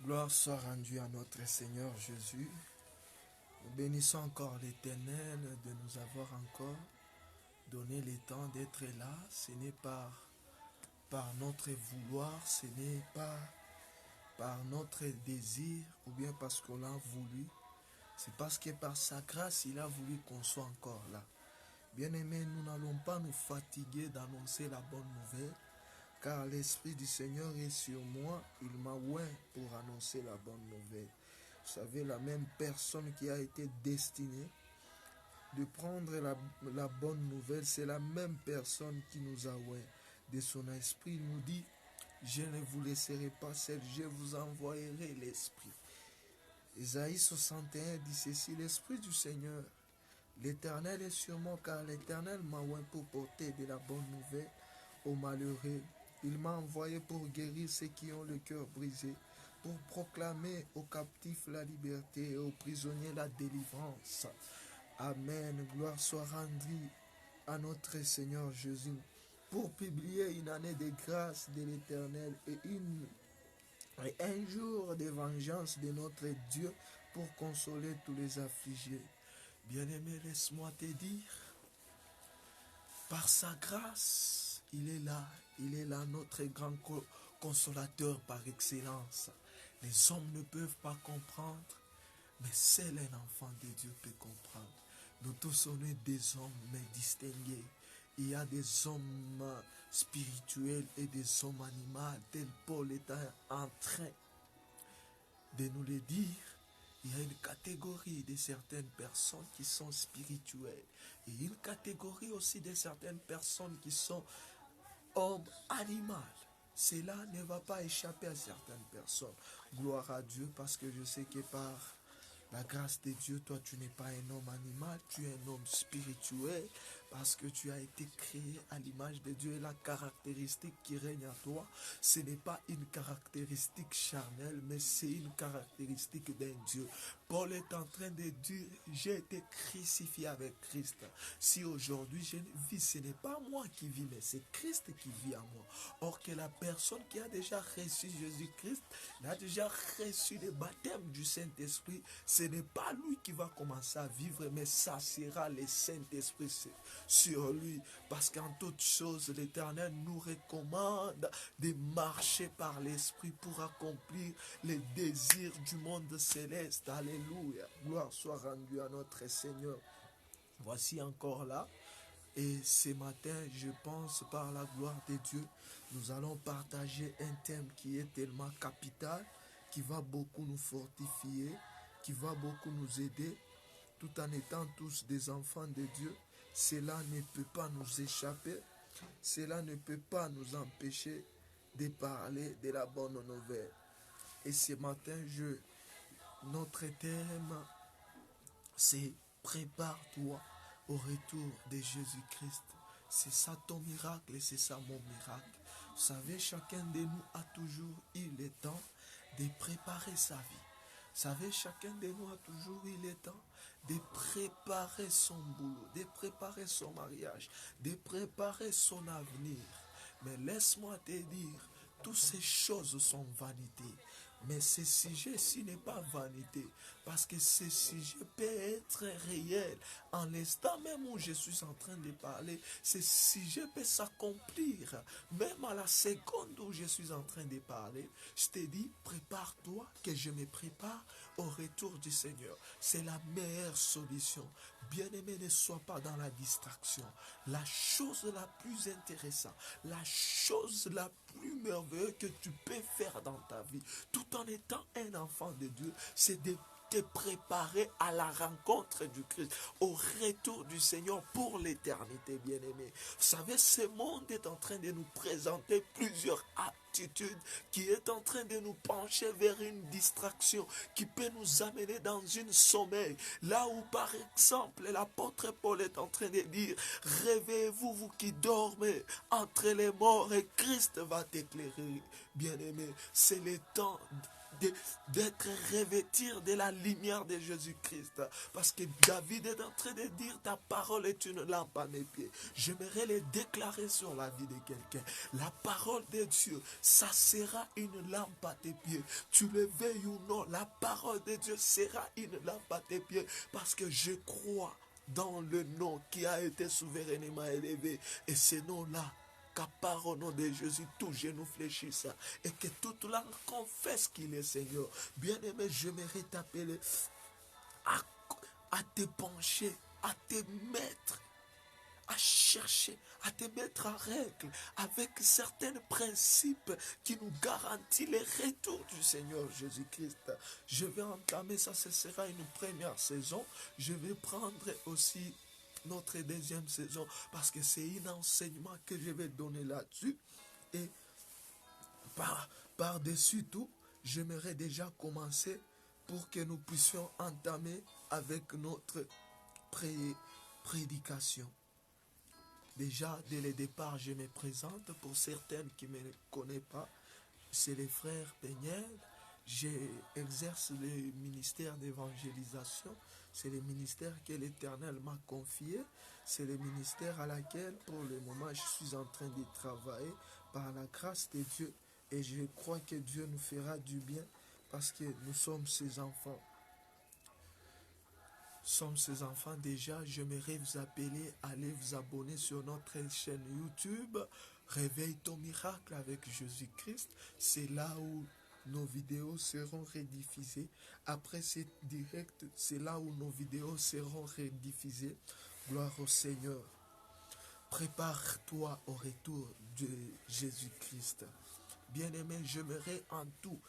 Gloire soit rendue à notre Seigneur Jésus. Nous bénissons encore l'Éternel de nous avoir encore donné le temps d'être là. Ce n'est pas par notre vouloir, ce n'est pas par notre désir ou bien parce qu'on l'a voulu. C'est parce que par sa grâce, il a voulu qu'on soit encore là. Bien-aimés, nous n'allons pas nous fatiguer d'annoncer la bonne nouvelle, car l'Esprit du Seigneur est sur moi. Il m'a oint pour annoncer la bonne nouvelle. Vous savez, la même personne qui a été destinée de prendre la bonne nouvelle, c'est la même personne qui nous a oint. De son esprit, il nous dit, je ne vous laisserai pas seul, je vous envoyerai l'Esprit. Ésaïe 61 dit ceci, l'Esprit du Seigneur, l'Éternel est sur moi, car l'Éternel m'a oint pour porter de la bonne nouvelle aux malheureux. Il m'a envoyé pour guérir ceux qui ont le cœur brisé, pour proclamer aux captifs la liberté et aux prisonniers la délivrance. Amen. Gloire soit rendue à notre Seigneur Jésus. Pour publier une année de grâce de l'Éternel et un jour de vengeance de notre Dieu pour consoler tous les affligés. Bien-aimé, laisse-moi te dire, par sa grâce, il est là, notre grand consolateur par excellence. Les hommes ne peuvent pas comprendre, mais seul un enfant de Dieu peut comprendre. Nous tous, on est des hommes mais distingués. Il y a des hommes spirituels et des hommes animaux, tel Paul est en train de nous le dire. Il y a une catégorie de certaines personnes qui sont spirituelles et une catégorie aussi de certaines personnes qui sont hommes animaux. Cela ne va pas échapper à certaines personnes. Gloire à Dieu, parce que je sais que par la grâce de Dieu, toi tu n'es pas un homme animal, tu es un homme spirituel, parce que tu as été créé à l'image de Dieu et la caractéristique qui règne en toi, ce n'est pas une caractéristique charnelle, mais c'est une caractéristique d'un Dieu. Paul est en train de dire, j'ai été crucifié avec Christ. Si aujourd'hui je vis, ce n'est pas moi qui vis, mais c'est Christ qui vit en moi. Or que la personne qui a déjà reçu Jésus-Christ, il a déjà reçu le baptême du Saint-Esprit, ce n'est pas lui qui va commencer à vivre, mais ça sera le Saint-Esprit sur lui. Parce qu'en toute chose, l'Éternel nous recommande de marcher par l'Esprit pour accomplir les désirs du monde céleste. Alléluia. Gloire soit rendue à notre Seigneur. Voici encore là. Et ce matin, je pense par la gloire de Dieu, nous allons partager un thème qui est tellement capital, qui va beaucoup nous fortifier, qui va beaucoup nous aider, tout en étant tous des enfants de Dieu. Cela ne peut pas nous échapper, cela ne peut pas nous empêcher de parler de la bonne nouvelle. Et ce matin, notre thème, c'est « Prépare-toi au retour de Jésus-Christ ». C'est ça ton miracle et c'est ça mon miracle. Vous savez, chacun de nous a toujours eu le temps de préparer sa vie. Vous savez, chacun de nous a toujours eu le temps de préparer son boulot, de préparer son mariage, de préparer son avenir. Mais laisse-moi te dire, toutes ces choses sont vanité. Mais ce sujet-ci n'est pas vanité, parce que ce sujet peut être réel. En l'instant même où je suis en train de parler, ce sujet peut s'accomplir. Même à la seconde où je suis en train de parler, je te dis, prépare-toi, que je me prépare au retour du Seigneur. C'est la meilleure solution. Bien-aimé, ne sois pas dans la distraction. La chose la plus intéressante, la chose la plus merveilleuse que tu peux faire dans ta vie, tout en étant un enfant de Dieu, c'est de te préparer à la rencontre du Christ, au retour du Seigneur pour l'éternité, bien-aimé. Vous savez, ce monde est en train de nous présenter plusieurs attitudes qui est en train de nous pencher vers une distraction qui peut nous amener dans une sommeil. Là où, par exemple, l'apôtre Paul est en train de dire, réveillez-vous, vous qui dormez entre les morts, et Christ va t'éclairer. Bien-aimé, c'est le temps d'être revêtir de la lumière de Jésus-Christ. Parce que David est en train de dire, ta parole est une lampe à mes pieds. J'aimerais les déclarer sur la vie de quelqu'un. La parole de Dieu, ça sera une lampe à tes pieds. Tu le veuilles ou non, la parole de Dieu sera une lampe à tes pieds, parce que je crois dans le nom qui a été souverainement élevé. Et ce nom-là, qu'à part au nom de Jésus, tout genou fléchisse et que toute langue confesse qu'il est Seigneur. Bien-aimé, j'aimerais t'appeler à, à te pencher, à te mettre, à chercher, à te mettre en règle avec certains principes qui nous garantissent le retour du Seigneur Jésus-Christ. Je vais entamer ça, ce sera une première saison. Je vais prendre aussi notre deuxième saison parce que c'est un enseignement que je vais donner là-dessus. Et par-dessus tout, j'aimerais déjà commencer pour que nous puissions entamer avec notre prédication. Déjà, dès le départ, je me présente. Pour certaines qui ne me connaissent pas, c'est les frères Peignel. J'exerce le ministère d'évangélisation. C'est le ministère que l'Éternel m'a confié. C'est le ministère à laquelle, pour le moment, je suis en train de travailler par la grâce de Dieu. Et je crois que Dieu nous fera du bien parce que nous sommes ses enfants. Sommes ses enfants déjà, j'aimerais vous appeler à aller vous abonner sur notre chaîne YouTube Réveille ton miracle avec Jésus-Christ. C'est là où nos vidéos seront rediffusées. Après ce direct, c'est là où nos vidéos seront rediffusées. Gloire au Seigneur. Prépare-toi au retour de Jésus-Christ. Bien-aimé, j'aimerais en tout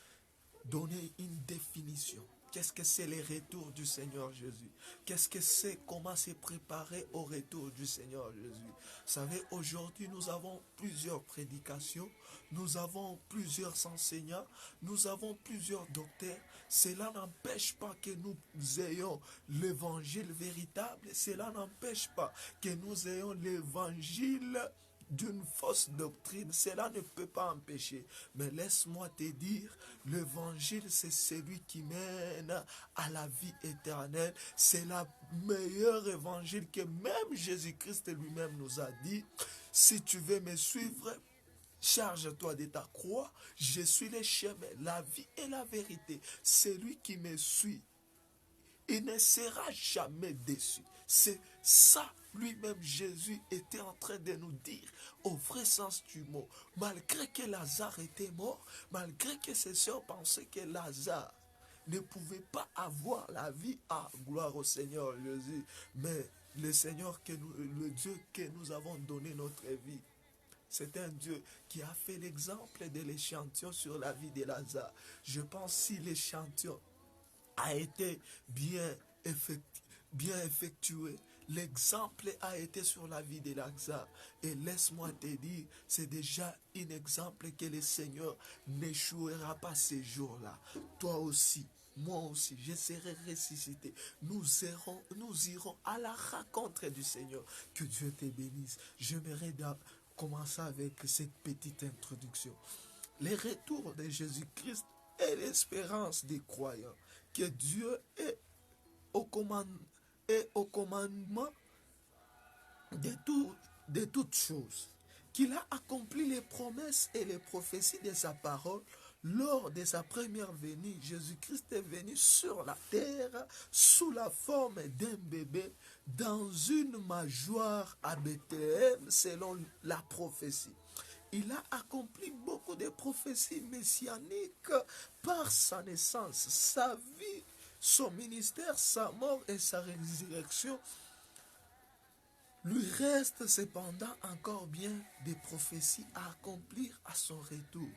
donner une définition. Qu'est-ce que c'est le retour du Seigneur Jésus? Qu'est-ce que c'est? Comment se préparer au retour du Seigneur Jésus? Vous savez, aujourd'hui, nous avons plusieurs prédications, nous avons plusieurs enseignants, nous avons plusieurs docteurs. Cela n'empêche pas que nous ayons l'évangile véritable. Cela n'empêche pas que nous ayons l'évangile d'une fausse doctrine. Cela ne peut pas empêcher. Mais laisse-moi te dire, l'évangile, c'est celui qui mène à la vie éternelle. C'est le meilleur évangile que même Jésus-Christ lui-même nous a dit. Si tu veux me suivre, charge-toi de ta croix. Je suis le chemin, la vie et la vérité. Celui qui me suit, il ne sera jamais déçu. C'est ça, lui-même, Jésus était en train de nous dire, au vrai sens du mot. Malgré que Lazare était mort, malgré que ses sœurs pensaient que Lazare ne pouvait pas avoir la vie, gloire au Seigneur Jésus. Mais le Seigneur, le Dieu que nous avons donné notre vie, c'est un Dieu qui a fait l'exemple de l'échantillon sur la vie de Lazare. Je pense si l'échantillon a été bien effectué, l'exemple a été sur la vie de Lazare. Et laisse-moi te dire, c'est déjà un exemple que le Seigneur n'échouera pas ces jours-là. Toi aussi, moi aussi, je serai ressuscité. Nous irons à la rencontre du Seigneur. Que Dieu te bénisse. J'aimerais commencer avec cette petite introduction. Le retour de Jésus-Christ est l'espérance des croyants. Que Dieu est au commandement de toutes choses. Qu'il a accompli les promesses et les prophéties de sa parole. Lors de sa première venue, Jésus-Christ est venu sur la terre sous la forme d'un bébé dans une mangeoire à Bethléem selon la prophétie. Il a accompli beaucoup de prophéties messianiques par sa naissance, sa vie, son ministère, sa mort et sa résurrection. Lui reste cependant encore bien des prophéties à accomplir à son retour.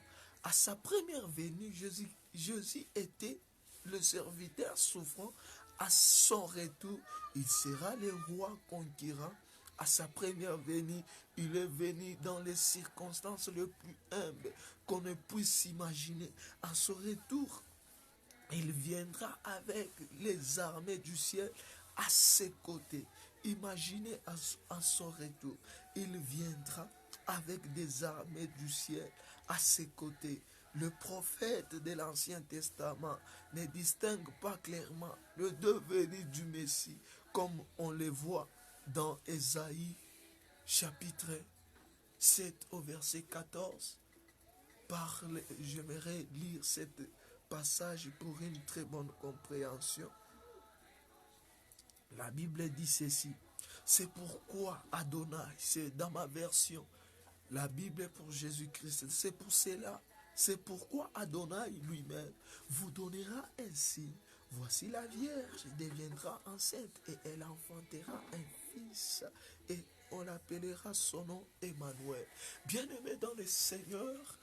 À sa première venue, Jésus était le serviteur souffrant. À son retour, il sera le roi conquérant. À sa première venue, il est venu dans les circonstances les plus humbles qu'on ne puisse imaginer. À son retour, il viendra avec les armées du ciel à ses côtés. Imaginez à son retour, il viendra avec des armées du ciel à ses côtés. Le prophète de l'Ancien Testament ne distingue pas clairement le devenir du Messie comme on le voit dans Ésaïe chapitre 7 au verset 14. parler, j'aimerais lire ce passage pour une très bonne compréhension. La Bible dit ceci. C'est pourquoi Adonai, c'est dans ma version, la Bible est pour Jésus-Christ. C'est pour cela, c'est pourquoi Adonai lui-même vous donnera un signe. Voici la Vierge deviendra enceinte et elle enfantera un fils et on l'appellera son nom Emmanuel. Bien-aimé dans le Seigneur,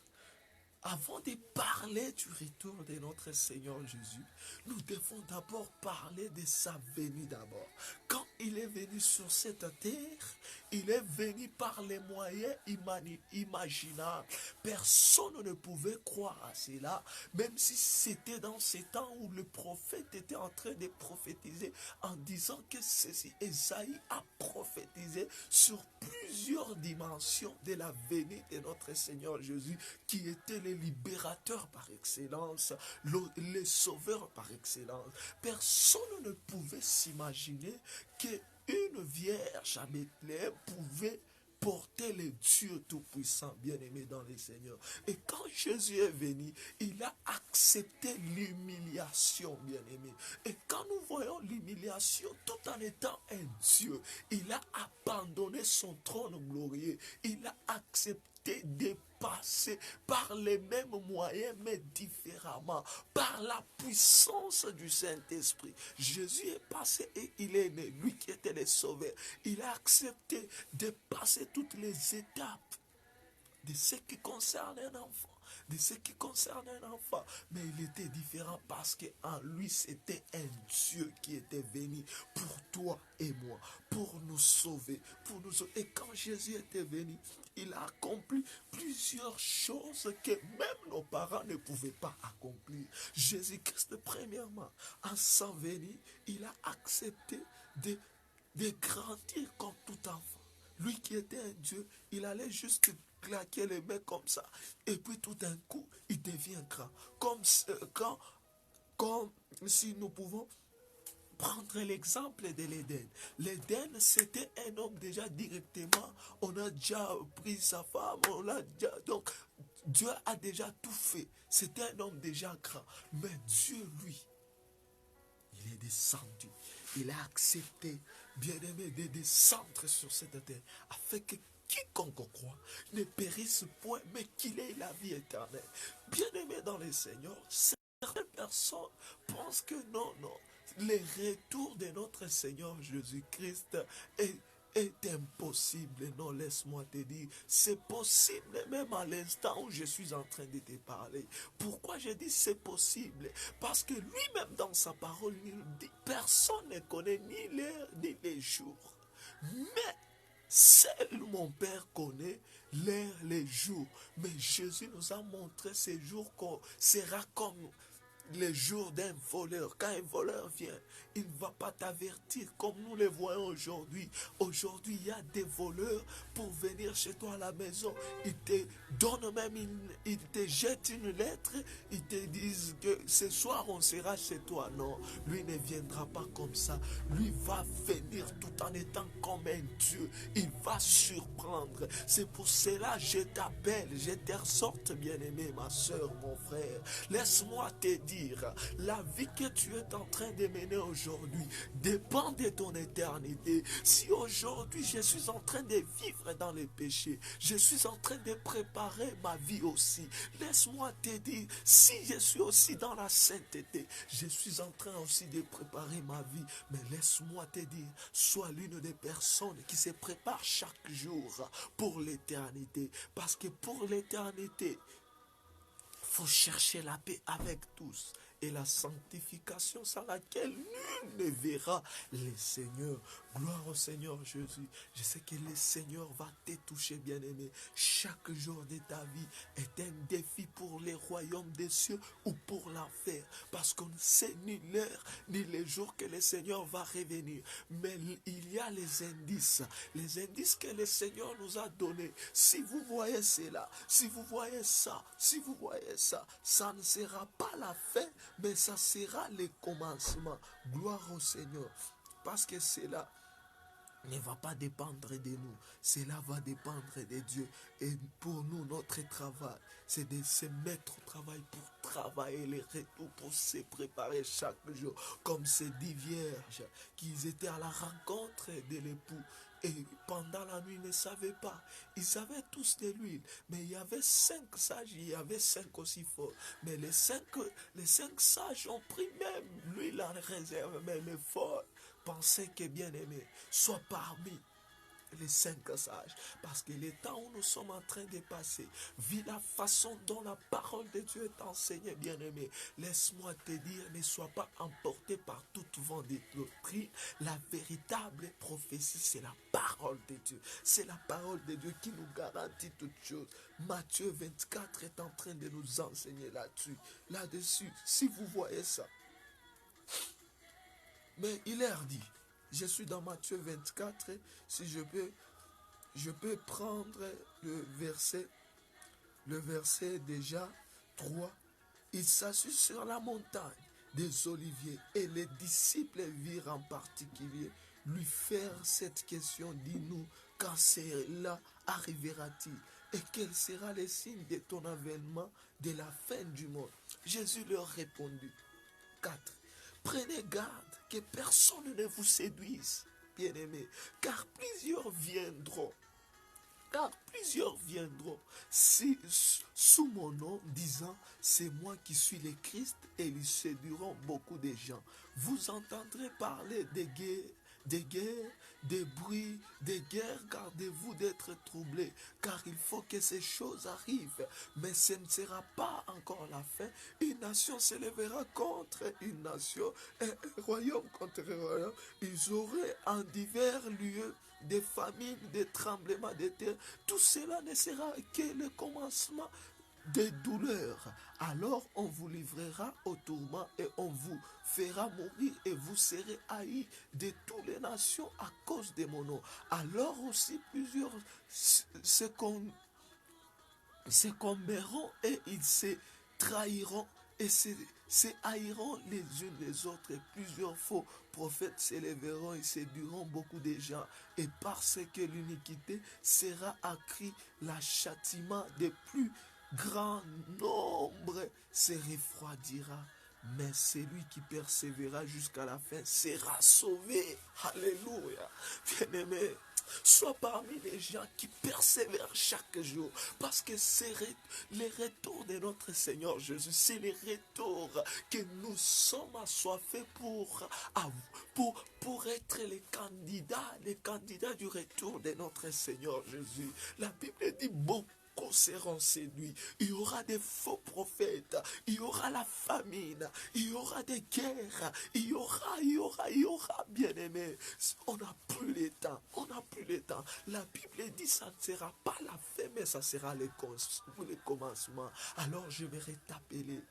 avant de parler du retour de notre Seigneur Jésus, nous devons d'abord parler de sa venue d'abord. Quand il est venu sur cette terre, il est venu par les moyens imaginables. Personne ne pouvait croire à cela, même si c'était dans ces temps où le prophète était en train de prophétiser en disant que ceci, Esaïe a prophétisé sur plusieurs dimensions de la venue de notre Seigneur Jésus, qui était le libérateur par excellence, le sauveur par excellence. Personne ne pouvait s'imaginer qu'une vierge à Bethléem pouvait porter le Dieu Tout-Puissant, bien-aimé dans le Seigneur. Et quand Jésus est venu, il a accepté l'humiliation, bien-aimé. Et quand nous voyons l'humiliation, tout en étant un Dieu, il a abandonné son trône glorieux. Il a accepté de passer par les mêmes moyens, mais différemment, par la puissance du Saint-Esprit. Jésus est passé et il est né, lui qui était le sauveur. Il a accepté de passer toutes les étapes de ce qui concerne un enfant. De ce qui concerne un enfant. Mais il était différent parce qu'en lui, c'était un Dieu qui était venu pour toi et moi, pour nous sauver, Et quand Jésus était venu, il a accompli plusieurs choses que même nos parents ne pouvaient pas accomplir. Jésus-Christ, premièrement, en s'en venir, il a accepté de grandir comme tout enfant. Lui qui était un Dieu, il allait juste claquer les mains comme ça. Et puis tout d'un coup, il devient grand. Comme si nous pouvons prendre l'exemple de l'Éden. L'Éden, c'était un homme déjà directement. On a déjà pris sa femme. Donc, Dieu a déjà tout fait. C'était un homme déjà grand. Mais Dieu, lui, il est descendu. Il a accepté, bien-aimé, de descendre sur cette terre afin que quiconque croit ne périsse point, mais qu'il ait la vie éternelle. Bien-aimé dans le Seigneur, certaines personnes pensent que non, le retour de notre Seigneur Jésus-Christ est impossible. Non, laisse-moi te dire, c'est possible même à l'instant où je suis en train de te parler. Pourquoi je dis c'est possible? Parce que lui-même dans sa parole, il dit, personne ne connaît ni l'heure ni les jours. Mais seul mon Père connaît l'heure, les jours. Mais Jésus nous a montré ces jours qu'on sera comme les jours d'un voleur. Quand un voleur vient, il ne va pas t'avertir comme nous les voyons aujourd'hui. Aujourd'hui, il y a des voleurs pour venir chez toi à la maison. Ils te donnent même, ils te jettent une lettre. Ils te disent que ce soir, on sera chez toi. Non, lui ne viendra pas comme ça. Lui va venir tout en étant comme un Dieu. Il va surprendre. C'est pour cela que je t'appelle, je t'exhorte, bien-aimé, ma soeur, mon frère. Laisse-moi te dire, la vie que tu es en train de mener aujourd'hui dépend de ton éternité. Si aujourd'hui je suis en train de vivre dans les péchés, je suis en train de préparer ma vie aussi. Laisse-moi te dire, si je suis aussi dans la sainteté, je suis en train aussi de préparer ma vie. Mais laisse-moi te dire, sois l'une des personnes qui se prépare chaque jour pour l'éternité. Parce que pour l'éternité, faut chercher la paix avec tous et la sanctification sans laquelle nul ne verra le Seigneur. Gloire au Seigneur Jésus. Je sais que le Seigneur va te toucher, bien-aimé. Chaque jour de ta vie est un défi pour les royaumes des cieux ou pour l'enfer. Parce qu'on ne sait ni l'heure ni les jours que le Seigneur va revenir. Mais il y a les indices que le Seigneur nous a donnés. Si vous voyez cela, si vous voyez ça, si vous voyez ça, ça ne sera pas la fin, mais ça sera le commencement. Gloire au Seigneur. Parce que c'est là. ne va pas dépendre de nous. Cela va dépendre de Dieu. Et pour nous, notre travail, c'est de se mettre au travail pour travailler les retours, pour se préparer chaque jour. Comme ces 10 vierges qui étaient à la rencontre de l'époux. Et pendant la nuit, ils ne savaient pas. Ils avaient tous de l'huile. Mais il y avait 5 sages, il y avait 5 aussi forts. Mais les cinq sages ont pris même l'huile en réserve. Mais les forts pensaient que bien-aimé soit parmi les 5 sages, parce que le temps où nous sommes en train de passer, vu la façon dont la parole de Dieu est enseignée, bien-aimé, laisse-moi te dire, ne sois pas emporté par toute vent de doctrine. La véritable prophétie, c'est la parole de Dieu. C'est la parole de Dieu qui nous garantit toutes choses. Matthieu 24 est en train de nous enseigner là-dessus. Si vous voyez ça. Mais il leur dit, je suis dans Matthieu 24, si je peux prendre le verset déjà 3. Il s'assit sur la montagne des Oliviers et les disciples virent en particulier lui faire cette question, dis-nous, quand cela arrivera-t-il et quel sera le signe de ton avènement de la fin du monde? Jésus leur répondit, 4. Prenez garde que personne ne vous séduise, bien-aimés, car plusieurs viendront. Sous mon nom, disant, c'est moi qui suis le Christ, et ils séduiront beaucoup de gens. Vous entendrez parler des guerres, des bruits, des guerres. Gardez-vous d'être troublés, car il faut que ces choses arrivent. Mais ce ne sera pas encore la fin. Une nation se lèvera contre une nation, et un royaume contre un royaume. Ils auraient en divers lieux des famines, des tremblements de terre. Tout cela ne sera que le commencement des douleurs. Alors on vous livrera au tourment et on vous fera mourir et vous serez haïs de toutes les nations à cause de mon nom. Alors aussi plusieurs se commettront et ils se trahiront et se haïront les unes les autres, et plusieurs faux prophètes s'élèveront et séduiront beaucoup de gens, et parce que l'iniquité sera accrue, le châtiment des plus grand nombre se refroidira, mais celui qui persévérera jusqu'à la fin sera sauvé. Alléluia. Bien-aimé, sois parmi les gens qui persévèrent chaque jour, parce que c'est les retours de notre Seigneur Jésus, c'est les retours que nous sommes assoiffés pour être les candidats du retour de notre Seigneur Jésus. La Bible dit beaucoup seront séduits. Il y aura des faux prophètes, il y aura la famine, il y aura des guerres, il y aura, bien-aimés. On n'a plus le temps, La Bible dit ça ne sera pas la fin, mais ça sera le commencement. Alors je vais t'appeler.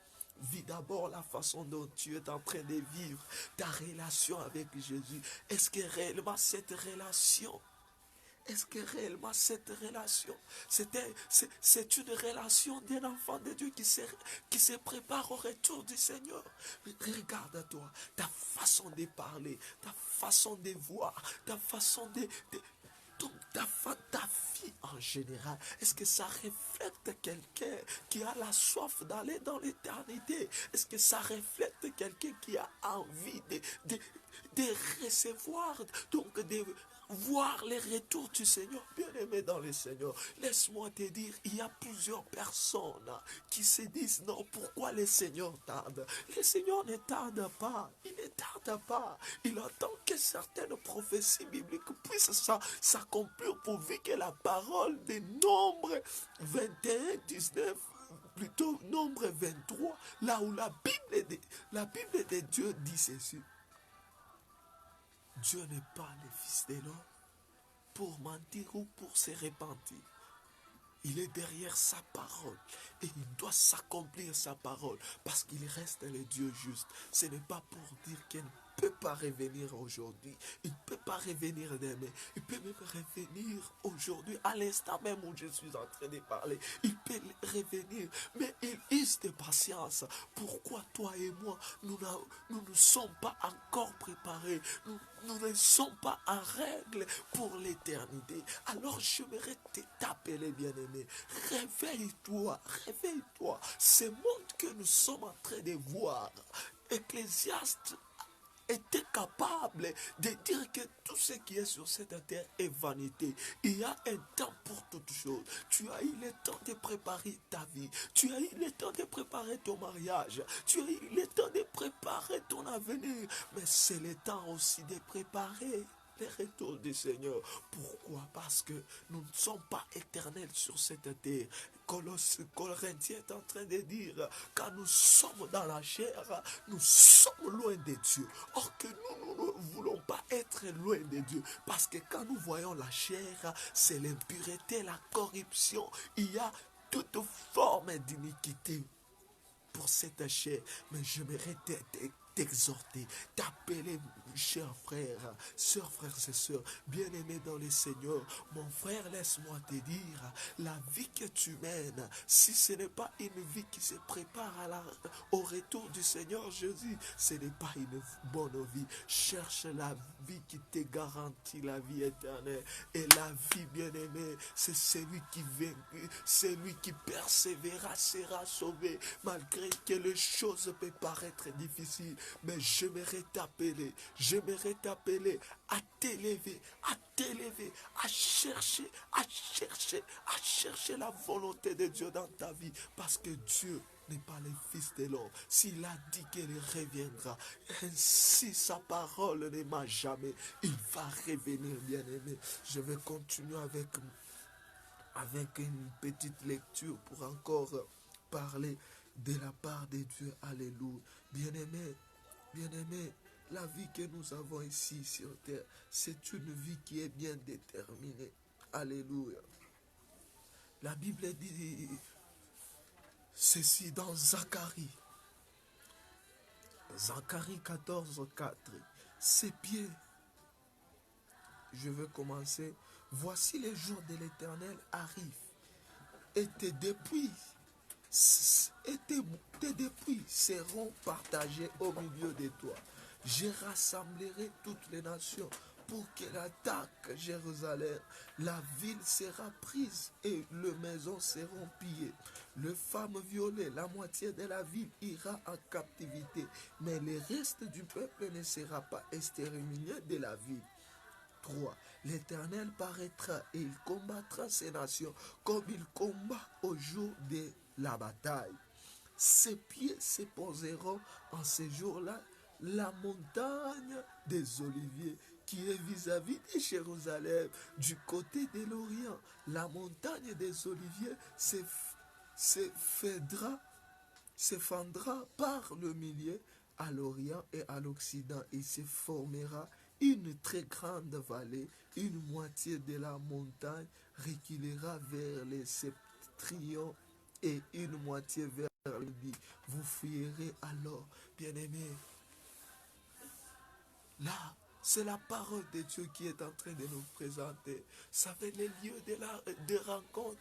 Vis d'abord la façon dont tu es en train de vivre ta relation avec Jésus. Est-ce que réellement cette relation, c'est une relation d'un enfant de Dieu qui se prépare au retour du Seigneur? Regarde-toi, ta façon de parler, ta façon de voir, ta façon ta vie en général, est-ce que ça reflète quelqu'un qui a la soif d'aller dans l'éternité? Est-ce que ça reflète quelqu'un qui a envie de recevoir, donc de voir les retours du Seigneur? Bien-aimé dans le Seigneur, laisse-moi te dire, il y a plusieurs personnes qui se disent, non, pourquoi le Seigneur tarde? Le Seigneur ne tarde pas, il ne tarde pas. Il attend que certaines prophéties bibliques puissent s'accomplir, pourvu que la parole des Nombres 21, 19, plutôt Nombre 23, là où la Bible de Dieu dit ceci. Dieu n'est pas le fils de l'homme pour mentir ou pour se repentir. Il est derrière sa parole et il doit s'accomplir sa parole, parce qu'il reste le Dieu juste. Ce n'est pas pour dire que peut pas revenir aujourd'hui. Il ne peut pas revenir demain. Il peut même revenir aujourd'hui, à l'instant même où je suis en train de parler. Il peut revenir, mais il use de patience. Pourquoi toi et moi, nous ne sommes pas encore préparés. Nous ne sommes pas en règle pour l'éternité. Alors j'aimerais t'appeler, bien-aimé. Réveille-toi, réveille-toi. Ce monde que nous sommes en train de voir, Ecclésiaste était capable de dire que tout ce qui est sur cette terre est vanité. Il y a un temps pour toutes choses. Tu as eu le temps de préparer ta vie. Tu as eu le temps de préparer ton mariage. Tu as eu le temps de préparer ton avenir. Mais c'est le temps aussi de préparer le retour du Seigneur. Pourquoi? Parce que nous ne sommes pas éternels sur cette terre. Corinthiens est en train de dire, quand nous sommes dans la chair, nous sommes loin de Dieu. Or que nous ne voulons pas être loin de Dieu. Parce que quand nous voyons la chair, c'est l'impureté, la corruption. Il y a toute forme d'iniquité pour cette chair. Mais j'aimerais t'exhorter, t'appeler, cher frère, sœurs, frères et sœurs, bien-aimés dans le Seigneur. Mon frère, laisse-moi te dire, la vie que tu mènes, si ce n'est pas une vie qui se prépare au retour du Seigneur Jésus, ce n'est pas une bonne vie. Cherche la vie qui te garantit la vie éternelle. Et la vie, bien-aimée, c'est celui qui vaincu, celui qui persévérera sera sauvé, malgré que les choses peuvent paraître difficiles. Mais j'aimerais t'appeler à t'élever, à chercher la volonté de Dieu dans ta vie. Parce que Dieu n'est pas le Fils de l'homme. S'il a dit qu'il reviendra, ainsi sa parole ne m'a jamais. Il va revenir, bien-aimé. Je vais continuer avec une petite lecture pour encore parler de la part de Dieu. Alléluia. Bien-aimé, la vie que nous avons ici sur terre, c'est une vie qui est bien déterminée. Alléluia. La Bible dit ceci dans Zacharie. Zacharie 14, 4. Ses pieds, je veux commencer. Voici les jours de l'Éternel arrivent. Et tes dépouilles seront partagées au milieu de toi. Je rassemblerai toutes les nations pour qu'elle attaque Jérusalem. La ville sera prise et les maisons seront pillées. Les femmes violées, la moitié de la ville ira en captivité, mais le reste du peuple ne sera pas exterminé de la ville. 3. L'Éternel paraîtra et il combattra ces nations comme il combat au jour de la bataille. Ses pieds se poseront en ces jours-là la montagne des Oliviers qui est vis-à-vis de Jérusalem, du côté de l'Orient. La montagne des Oliviers se fendra par le milieu à l'Orient et à l'Occident. Il se formera une très grande vallée, une moitié de la montagne reculera vers les septentrions et une moitié vers le midi. Vous fuirez alors, bien-aimés. Là, c'est la parole de Dieu qui est en train de nous présenter. Ça fait les lieux de rencontre.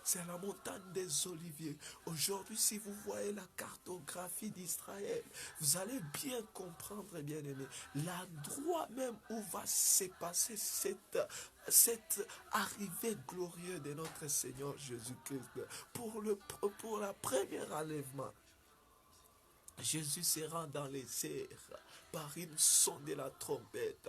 C'est la montagne des Oliviers. Aujourd'hui, si vous voyez la cartographie d'Israël, vous allez bien comprendre, bien aimé, l'endroit même où va se passer cette arrivée glorieuse de notre Seigneur Jésus-Christ. Pour la première enlèvement, Jésus se rend dans les airs par une son de la trompette.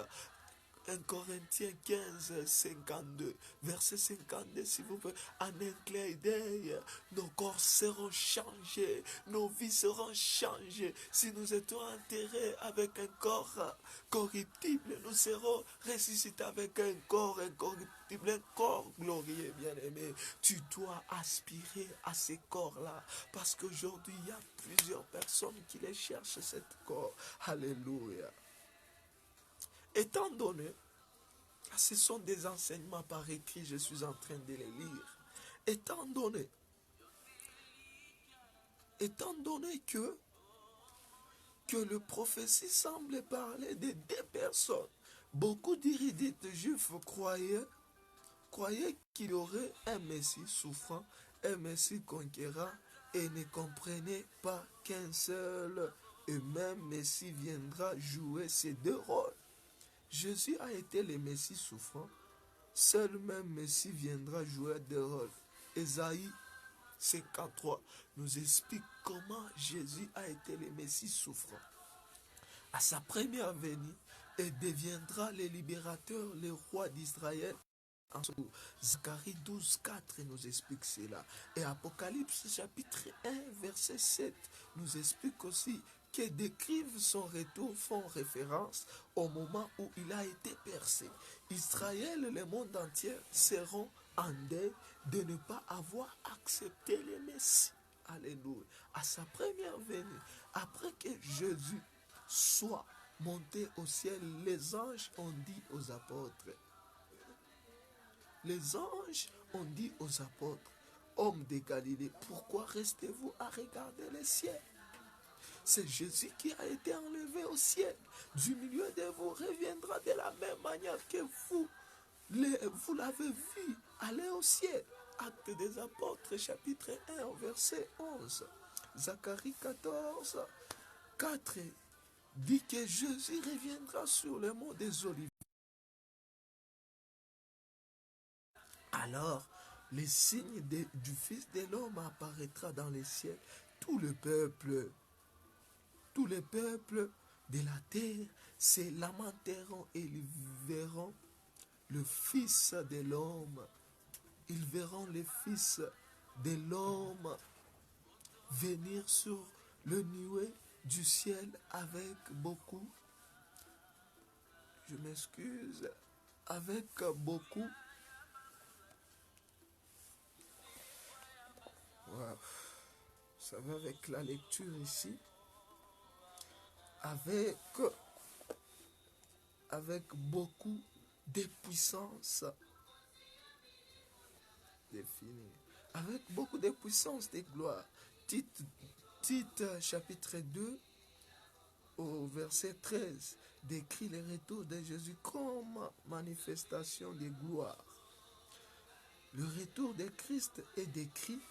1 Corinthiens 15, 52, verset 52, s'il vous plaît. En un clin d'œil, nos corps seront changés, nos vies seront changées. Si nous étions enterrés avec un corps corruptible, nous serons ressuscités avec un corps incorruptible, un corps glorieux, bien-aimé. Tu dois aspirer à ces corps-là, parce qu'aujourd'hui, il y a plusieurs personnes qui les cherchent, ce corps. Alléluia. Étant donné, ce sont des enseignements par écrit, je suis en train de les lire. Étant donné que que le prophétie semble parler de deux personnes. Beaucoup d'éridites juifs croyaient qu'il y aurait un Messie souffrant, un Messie conquérant, et ne comprenaient pas qu'un seul et même Messie viendra jouer ces deux rôles. Jésus a été le Messie souffrant, seul même Messie viendra jouer deux rôles. Ésaïe 53 nous explique comment Jésus a été le Messie souffrant. À sa première venue, il deviendra le libérateur, le roi d'Israël. Zacharie 12, 4 nous explique cela. Et Apocalypse chapitre 1, verset 7 nous explique aussi que décrivent son retour font référence au moment où il a été percé. Israël et le monde entier seront en deuil de ne pas avoir accepté le Messie. Alléluia. À sa première venue, après que Jésus soit monté au ciel, les anges ont dit aux apôtres, hommes de Galilée, pourquoi restez-vous à regarder le ciel? C'est Jésus qui a été enlevé au ciel. Du milieu de vous reviendra de la même manière que vous l'avez vu aller au ciel. Acte des apôtres, chapitre 1, verset 11. Zacharie 14, 4 dit que Jésus reviendra sur le mont des Oliviers. Alors, le signe du Fils de l'homme apparaîtra dans les cieux. Tous les peuples de la terre se lamenteront et ils verront le Fils de l'homme. Ils verront le Fils de l'homme venir sur le nuée du ciel avec beaucoup, avec beaucoup. Wow. Ça va avec la lecture ici. Avec beaucoup de puissance définie. Avec beaucoup de puissance de gloire. Tite chapitre 2 au verset 13 décrit le retour de Jésus comme manifestation de gloire. Le retour de Christ est décrit.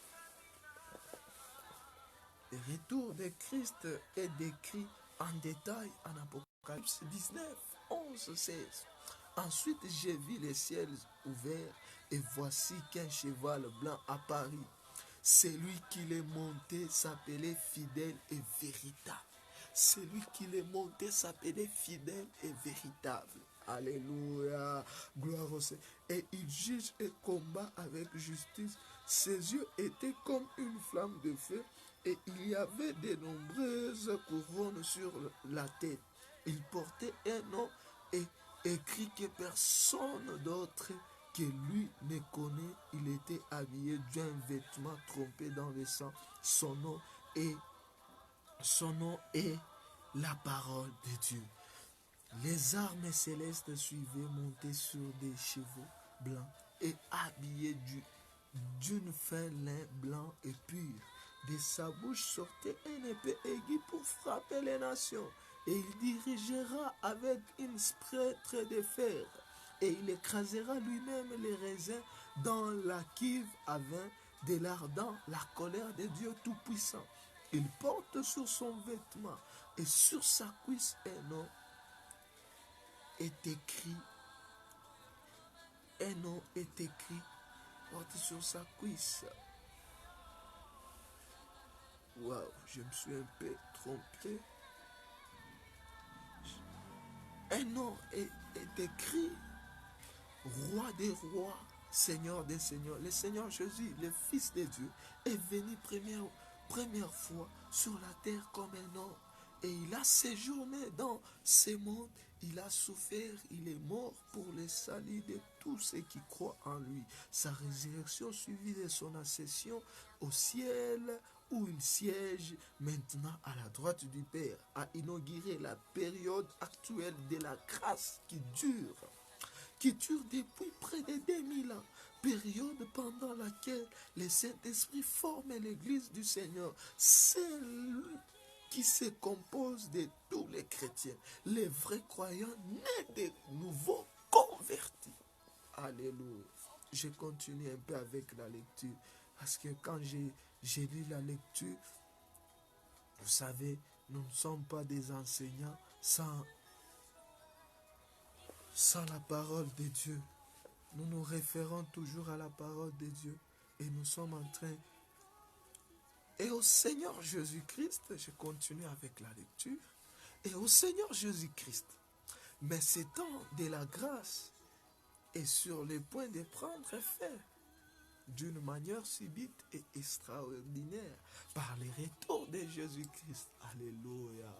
Le retour de Christ est décrit en détail en Apocalypse 19, 11, 16. Ensuite, j'ai vu les ciels ouverts et voici qu'un cheval blanc apparut. Celui qui l'est monté s'appelait fidèle et véritable. Celui qui l'est monté s'appelait fidèle et véritable. Alléluia. Gloire au Seigneur. Et il juge et combat avec justice. Ses yeux étaient comme une flamme de feu et il y avait de nombreuses couronnes sur la tête. Il portait un nom écrit que personne d'autre que lui ne connaît. Il était habillé d'un vêtement trempé dans le sang. Son nom est la parole de Dieu. Les armées célestes suivaient montés sur des chevaux blancs et habillés d'une fin lin blanc et pur. De sa bouche sortait une épée aiguë pour frapper les nations. Et il dirigera avec une spectre de fer. Et il écrasera lui-même les raisins dans la cuve à vin de l'ardent, la colère de Dieu Tout-Puissant. Il porte sur son vêtement et sur sa cuisse un nom est écrit. Un nom est écrit. Porte sur sa cuisse. Waouh, je me suis un peu trompé. Un nom est écrit. Roi des rois, Seigneur des seigneurs. Le Seigneur Jésus, le Fils de Dieu, est venu première fois sur la terre comme un homme. Et il a séjourné dans ce monde. Il a souffert, il est mort pour le salut de tous ceux qui croient en lui. Sa résurrection suivie de son ascension au ciel, où il siège maintenant à la droite du Père, a inauguré la période actuelle de la grâce qui dure depuis près de 2000 ans, période pendant laquelle le Saint-Esprit forme l'Église du Seigneur. C'est lui qui se compose de tous les chrétiens, les vrais croyants nés de nouveaux convertis. Alléluia. Je continue un peu avec la lecture, parce que quand j'ai lu la lecture, vous savez, nous ne sommes pas des enseignants sans la parole de Dieu. Nous nous référons toujours à la parole de Dieu et nous sommes en train. Et au Seigneur Jésus-Christ, je continue avec la lecture, et au Seigneur Jésus-Christ, mais ce temps de la grâce est sur le point de prendre effet d'une manière subite et extraordinaire par le retour de Jésus-Christ. Alléluia.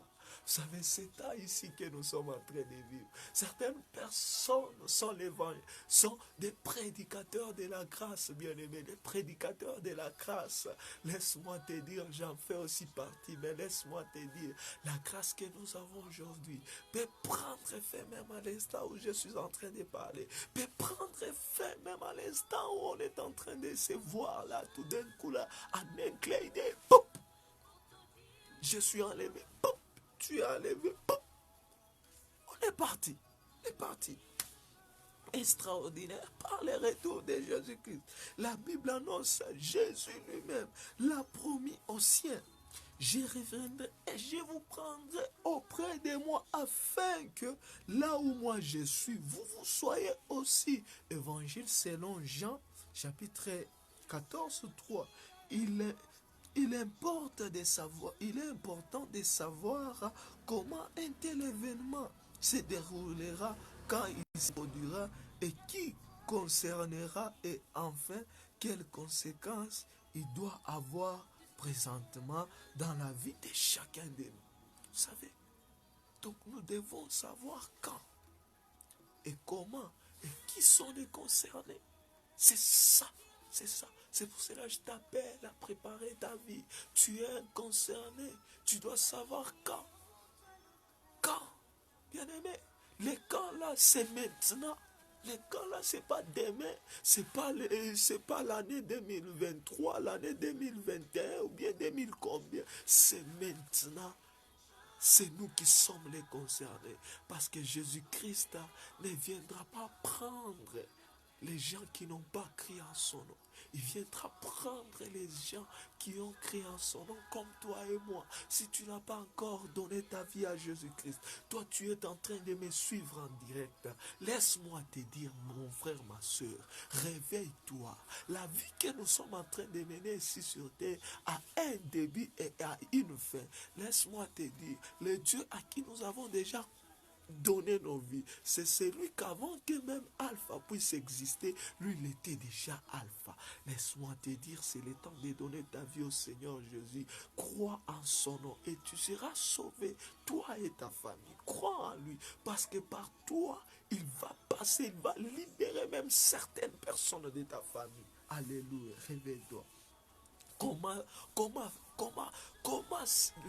Vous savez, c'est ça ici que nous sommes en train de vivre. Certaines personnes sont des prédicateurs de la grâce, bien-aimés, des prédicateurs de la grâce. Laisse-moi te dire, j'en fais aussi partie, mais laisse-moi te dire, la grâce que nous avons aujourd'hui peut prendre effet même à l'instant où je suis en train de parler, peut prendre effet même à l'instant où on est en train de se voir là, tout d'un coup là, en un clin d'œil, pop, je suis enlevé, pop, tu es enlevé, pop, on est parti, extraordinaire par le retour de Jésus-Christ. La Bible annonce Jésus lui-même l'a promis aux siens. Je reviendrai et je vous prendrai auprès de moi afin que là où moi je suis, vous soyez aussi. Évangile selon Jean, chapitre 14, 3. Il est important de savoir comment un tel événement se déroulera, quand il se produira et qui concernera, et enfin quelles conséquences il doit avoir présentement dans la vie de chacun de nous. Vous savez, donc nous devons savoir quand et comment et qui sont les concernés. C'est ça. C'est pour cela que je t'appelle à préparer ta vie. Tu es concerné. Tu dois savoir quand. Quand, bien aimé. Les quand là, c'est maintenant. Les quand là, c'est pas demain. C'est pas l'année 2023, l'année 2021 ou bien 2000 combien. C'est maintenant. C'est nous qui sommes les concernés. Parce que Jésus-Christ ne viendra pas prendre les gens qui n'ont pas crié en son nom. Il viendra prendre les gens qui ont crié en son nom, comme toi et moi. Si tu n'as pas encore donné ta vie à Jésus-Christ, toi tu es en train de me suivre en direct. Laisse-moi te dire, mon frère, ma soeur, réveille-toi. La vie que nous sommes en train de mener ici sur terre a un début et a une fin. Laisse-moi te dire, le Dieu à qui nous avons déjà donner nos vies, c'est celui qu'avant que même Alpha puisse exister, lui il était déjà Alpha. Laisse-moi te dire, c'est le temps de donner ta vie au Seigneur Jésus. Crois en son nom et tu seras sauvé, toi et ta famille. Crois en lui, parce que par toi il va passer, il va libérer même certaines personnes de ta famille. Alléluia, réveille-toi. Comment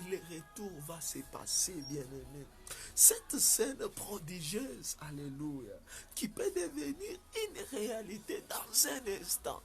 le retour va se passer, bien-aimé? Cette scène prodigieuse, alléluia, qui peut devenir une réalité dans un instant.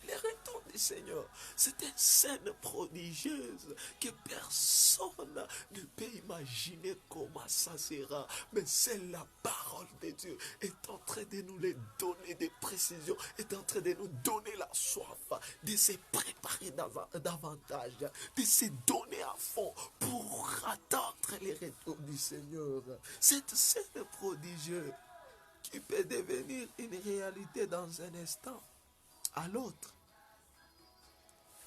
Le retour du Seigneur, c'est une scène prodigieuse que personne ne peut imaginer comment ça sera. Mais c'est la parole de Dieu est en train de nous les donner des précisions, est en train de nous donner la soif, de se préparer davantage, de se donner à fond pour attendre le retour du Seigneur. Cette scène prodigieuse qui peut devenir une réalité dans un instant à l'autre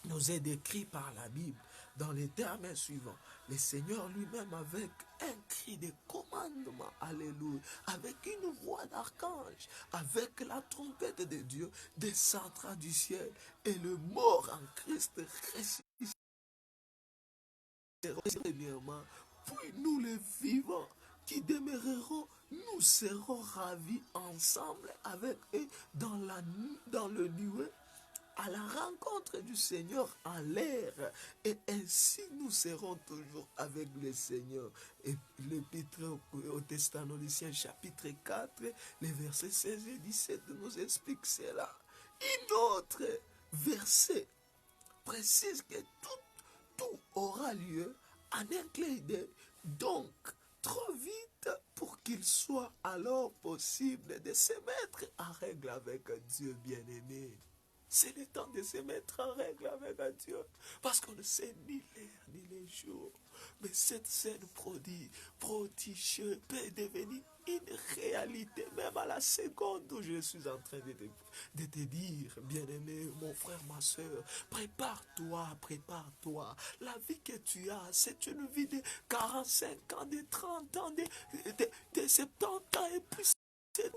nous est décrit par la Bible dans les termes suivants. Le Seigneur lui-même, avec un cri de commandement, alléluia, avec une voix d'archange, avec la trompette de Dieu, descendra du ciel, et le mort en Christ ressuscitera premièrement, puis nous les vivants qui demeurerons, nous serons ravis ensemble avec eux dans le nuée, à la rencontre du Seigneur en l'air, et ainsi nous serons toujours avec le Seigneur. Et l'épître aux Thessaloniciens chapitre 4, les versets 16 et 17 nous explique cela. Un autre verset précise que tout aura lieu en un clin d'œil. Donc, trop vite pour qu'il soit alors possible de se mettre en règle avec Dieu bien-aimé. C'est le temps de se mettre en règle avec Dieu. Parce qu'on ne sait ni l'heure ni les jours. Mais cette scène prodigieuse peut devenir une réalité, même à la seconde où je suis en train de te dire, bien-aimé, mon frère, ma soeur, prépare-toi, prépare-toi. La vie que tu as, c'est une vie de 45 ans, de 30 ans, de 70 ans et plus.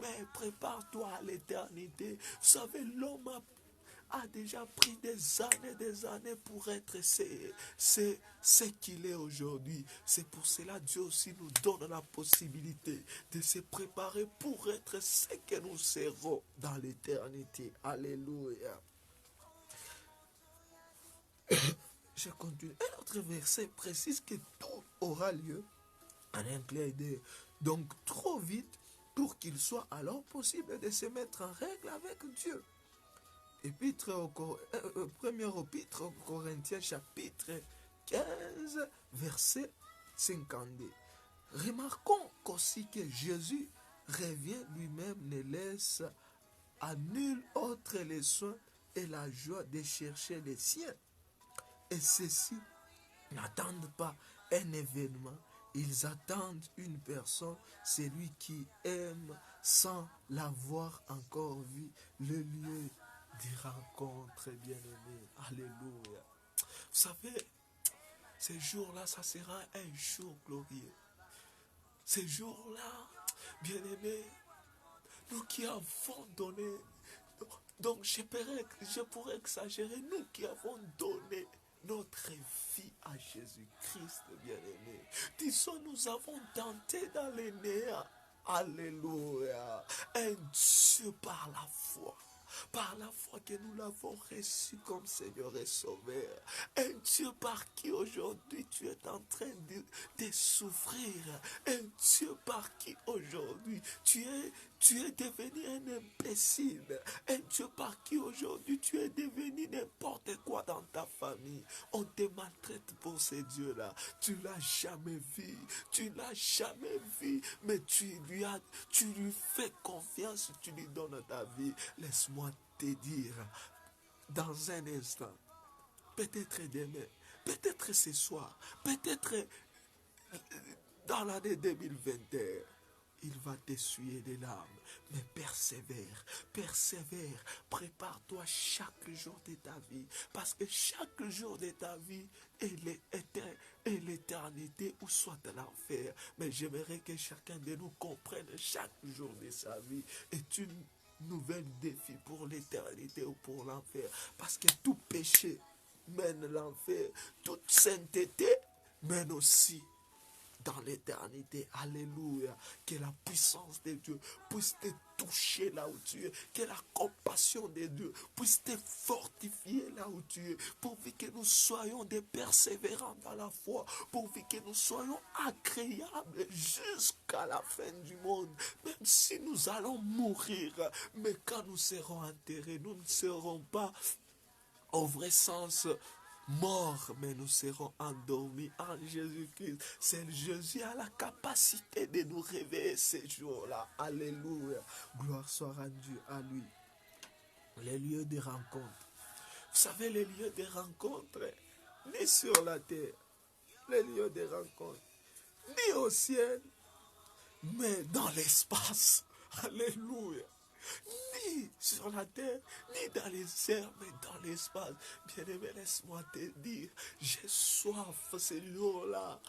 Mais prépare-toi à l'éternité. Vous savez, l'homme a déjà pris des années pour être ce qu'il est aujourd'hui. C'est pour cela que Dieu aussi nous donne la possibilité de se préparer pour être ce que nous serons dans l'éternité. Alléluia. Je continue. Un autre verset précise que tout aura lieu en un clin d'œil. Donc trop vite pour qu'il soit alors possible de se mettre en règle avec Dieu. Premier épître aux Corinthiens chapitre 15 verset 52. Remarquons qu'aussi que Jésus revient lui-même ne laisse à nul autre les soins et la joie de chercher les siens. Et ceux-ci n'attendent pas un événement, ils attendent une personne, celui qui aime sans l'avoir encore vu, le lieu des rencontres bien-aimées. Alléluia. Vous savez, ces jours-là, ça sera un jour glorieux. Ces jours-là, bien-aimés, nous qui avons donné, donc je pourrais exagérer, nous qui avons donné notre vie à Jésus-Christ, bien-aimé. Disons, nous avons tenté dans les néants. Alléluia. Un Dieu par la foi. Par la foi que nous l'avons reçu comme Seigneur et Sauveur. Un Dieu par qui aujourd'hui tu es en train de souffrir. Un Dieu par qui aujourd'hui tu es devenu un imbécile. Un Dieu par qui aujourd'hui tu es devenu n'importe quoi dans ta famille. On te maltraite pour ces dieux-là. Tu l'as jamais vu. Tu l'as jamais vu. Mais tu lui fais confiance. Tu lui donnes ta vie. Laisse-moi te dire, dans un instant, peut-être demain, peut-être ce soir, peut-être dans l'année 2021, il va t'essuyer des larmes. Mais persévère, persévère, prépare-toi chaque jour de ta vie. Parce que chaque jour de ta vie est l'éternité ou soit l'enfer. Mais j'aimerais que chacun de nous comprenne chaque jour de sa vie est une nouvel défi pour l'éternité ou pour l'enfer. Parce que tout péché mène l'enfer. Toute sainteté mène aussi dans l'éternité. Alléluia. Que la puissance de Dieu puisse te toucher là où tu es. Que la compassion de Dieu puisse te fortifier là où tu es. Pourvu que nous soyons des persévérants dans la foi. Pourvu que nous soyons agréables jusqu'à la fin du monde. Même si nous allons mourir. Mais quand nous serons enterrés, nous ne serons pas au vrai sens morts, mais nous serons endormis en Jésus-Christ. C'est Jésus a la capacité de nous réveiller ces jours-là. Alléluia. Gloire soit rendue à lui. Les lieux de rencontre. Vous savez, les lieux de rencontre, ni sur la terre, les lieux de rencontre, ni au ciel, mais dans l'espace. Alléluia. Ni sur la terre, ni dans les airs, mais dans l'espace. Bien-aimé, laisse-moi te dire, j'ai soif ces jours-là.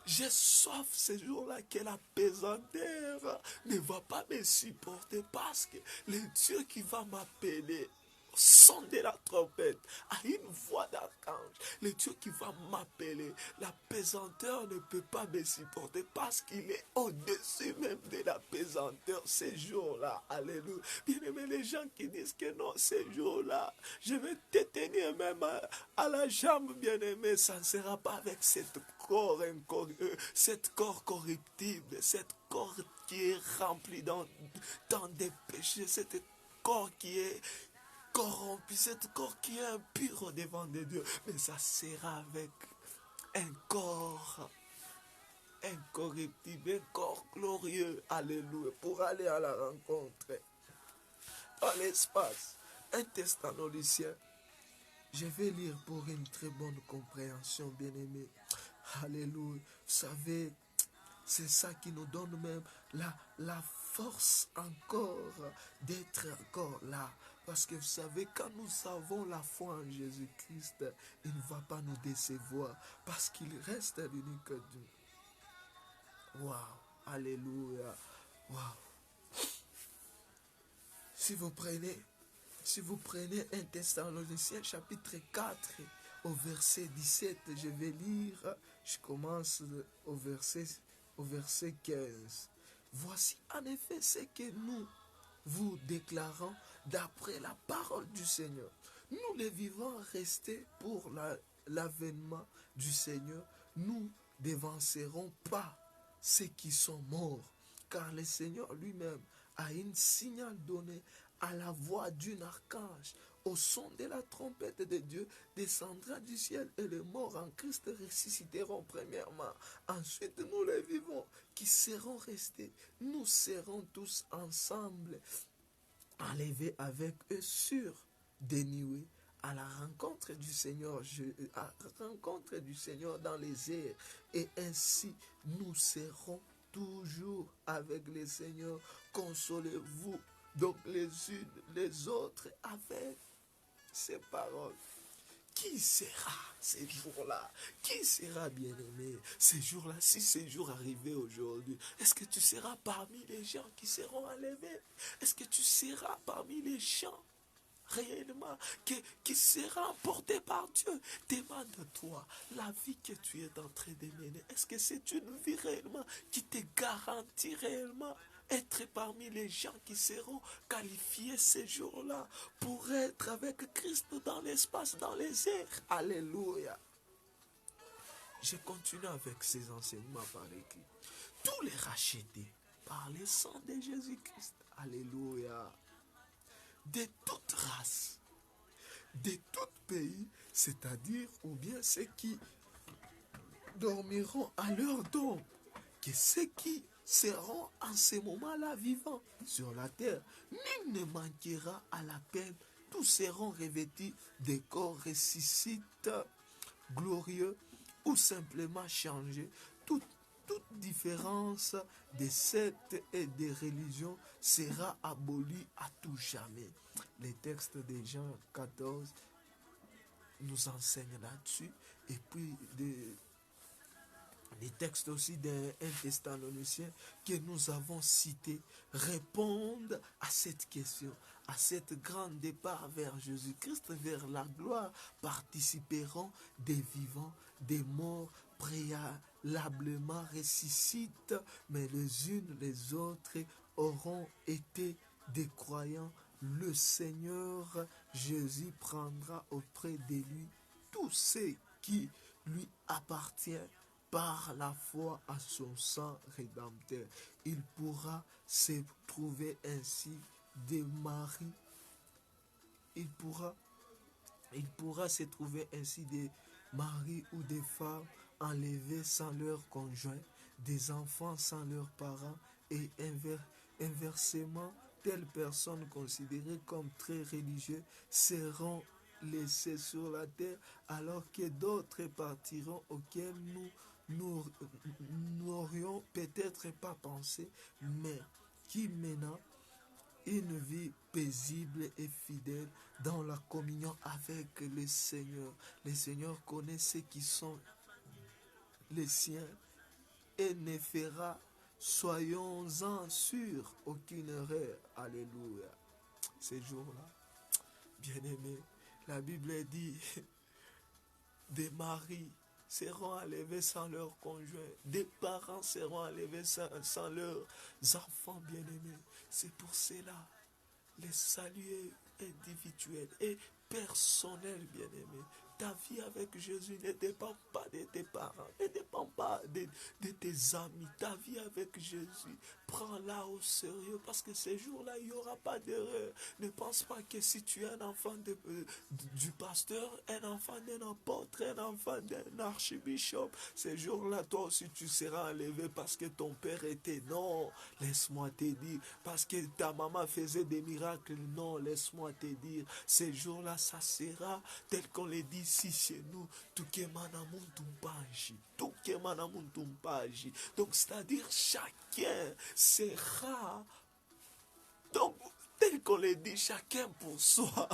J'ai soif ces jours-là que la pesanteur ne va pas me supporter parce que le Dieu qui va m'appeler son de la trompette, à une voix d'archange, le Dieu qui va m'appeler, la pesanteur ne peut pas me supporter parce qu'il est au-dessus même de la pesanteur ces jours-là. Alléluia. Bien-aimé, les gens qui disent que non, ces jours-là, je vais te tenir même à la jambe, bien-aimé, ça ne sera pas avec cette corps corruptible, cette corps qui est rempli dans des péchés, cette corps qui est corrompu, cet corps qui est impur au devant de Dieu. Mais ça sera avec un corps incorruptible, un corps glorieux, alléluia, pour aller à la rencontre dans l'espace. Un Thessaloniciens, je vais lire pour une très bonne compréhension, bien-aimé. Alléluia. Vous savez, c'est ça qui nous donne même la force encore d'être encore là. Parce que vous savez, quand nous avons la foi en Jésus-Christ, il ne va pas nous décevoir. Parce qu'il reste l'unique Dieu. Waouh, alléluia. Waouh. Si vous prenez 1 Thessaloniciens chapitre 4 au verset 17, je vais lire, je commence au verset 15. Voici en effet ce que nous vous déclarons d'après la parole du Seigneur. Nous les vivants restés pour l'avènement du Seigneur, nous dévancerons pas ceux qui sont morts, car le Seigneur lui-même a un signal donné à la voix d'un archange. Au son de la trompette de Dieu descendra du ciel et les morts en Christ ressusciteront premièrement. Ensuite, nous les vivons qui seront restés. Nous serons tous ensemble enlevés avec eux sur des nuées à la rencontre du Seigneur, dans les airs. Et ainsi, nous serons toujours avec le Seigneur. Consolez-vous donc les unes les autres avec ces paroles. Qui sera ces jours-là? Qui sera bien-aimé ces jours-là? Si ces jours arrivaient aujourd'hui, est-ce que tu seras parmi les gens qui seront enlevés? Est-ce que tu seras parmi les gens réellement qui sera emporté par Dieu? Demande-toi la vie que tu es en train de mener. Est-ce que c'est une vie réellement qui te garantit réellement être parmi les gens qui seront qualifiés ces jours-là pour être avec Christ dans l'espace, dans les airs? Alléluia. Je continue avec ces enseignements par écrit. Tous les rachetés par le sang de Jésus-Christ. Alléluia. De toute race, de tout pays, c'est-à-dire ou bien ceux qui dormiront à leur dos, que ceux qui seront en ce moment-là vivants sur la terre, nul ne manquera à l'appel, tous seront revêtus des corps ressuscites, glorieux ou simplement changés. Toute différence de sectes et de religions sera abolie à tout jamais. Les textes de Jean 14 nous enseignent là-dessus. Et puis les textes aussi d'un Thessaloniciens que nous avons cités répondent à cette question, à cette grande départ vers Jésus-Christ, vers la gloire. Participeront des vivants, des morts préalablement ressuscitent, mais les unes les autres auront été des croyants. Le Seigneur Jésus prendra auprès de lui tous ceux qui lui appartiennent par la foi à son sang rédempteur. Il pourra se trouver ainsi des maris. Il pourra se trouver ainsi des maris ou des femmes enlevés sans leur conjoint, des enfants sans leurs parents, et inversement, telles personnes considérées comme très religieuses seront laissées sur la terre, alors que d'autres partiront auxquels nous n'aurions peut-être pas pensé, mais qui menant une vie paisible et fidèle dans la communion avec le Seigneur. Le Seigneur connaît ceux qui sont les siens et ne fera, soyons-en sûrs, aucune erreur. Alléluia. Ces jours-là, bien-aimés, la Bible dit des maris seront enlevés sans leur conjoint, des parents seront enlevés sans leurs enfants bien-aimés. C'est pour cela, le salut est individuel et personnel, bien-aimé. Ta vie avec Jésus ne dépend pas de tes parents, ne dépend pas de tes amis. Ta vie avec Jésus prends-la au sérieux parce que ces jours-là, il n'y aura pas d'erreur. Ne pense pas que si tu es un enfant du pasteur, un enfant d'un apôtre, un enfant d'un archbishop, ces jours-là, toi aussi, tu seras enlevé parce que ton père était. Non, laisse-moi te dire. Parce que ta maman faisait des miracles. Non, laisse-moi te dire. Ces jours-là, ça sera tel qu'on le dit ici chez nous. Donc, c'est-à-dire chacun sera. Donc, tel qu'on le dit, chacun pour soi,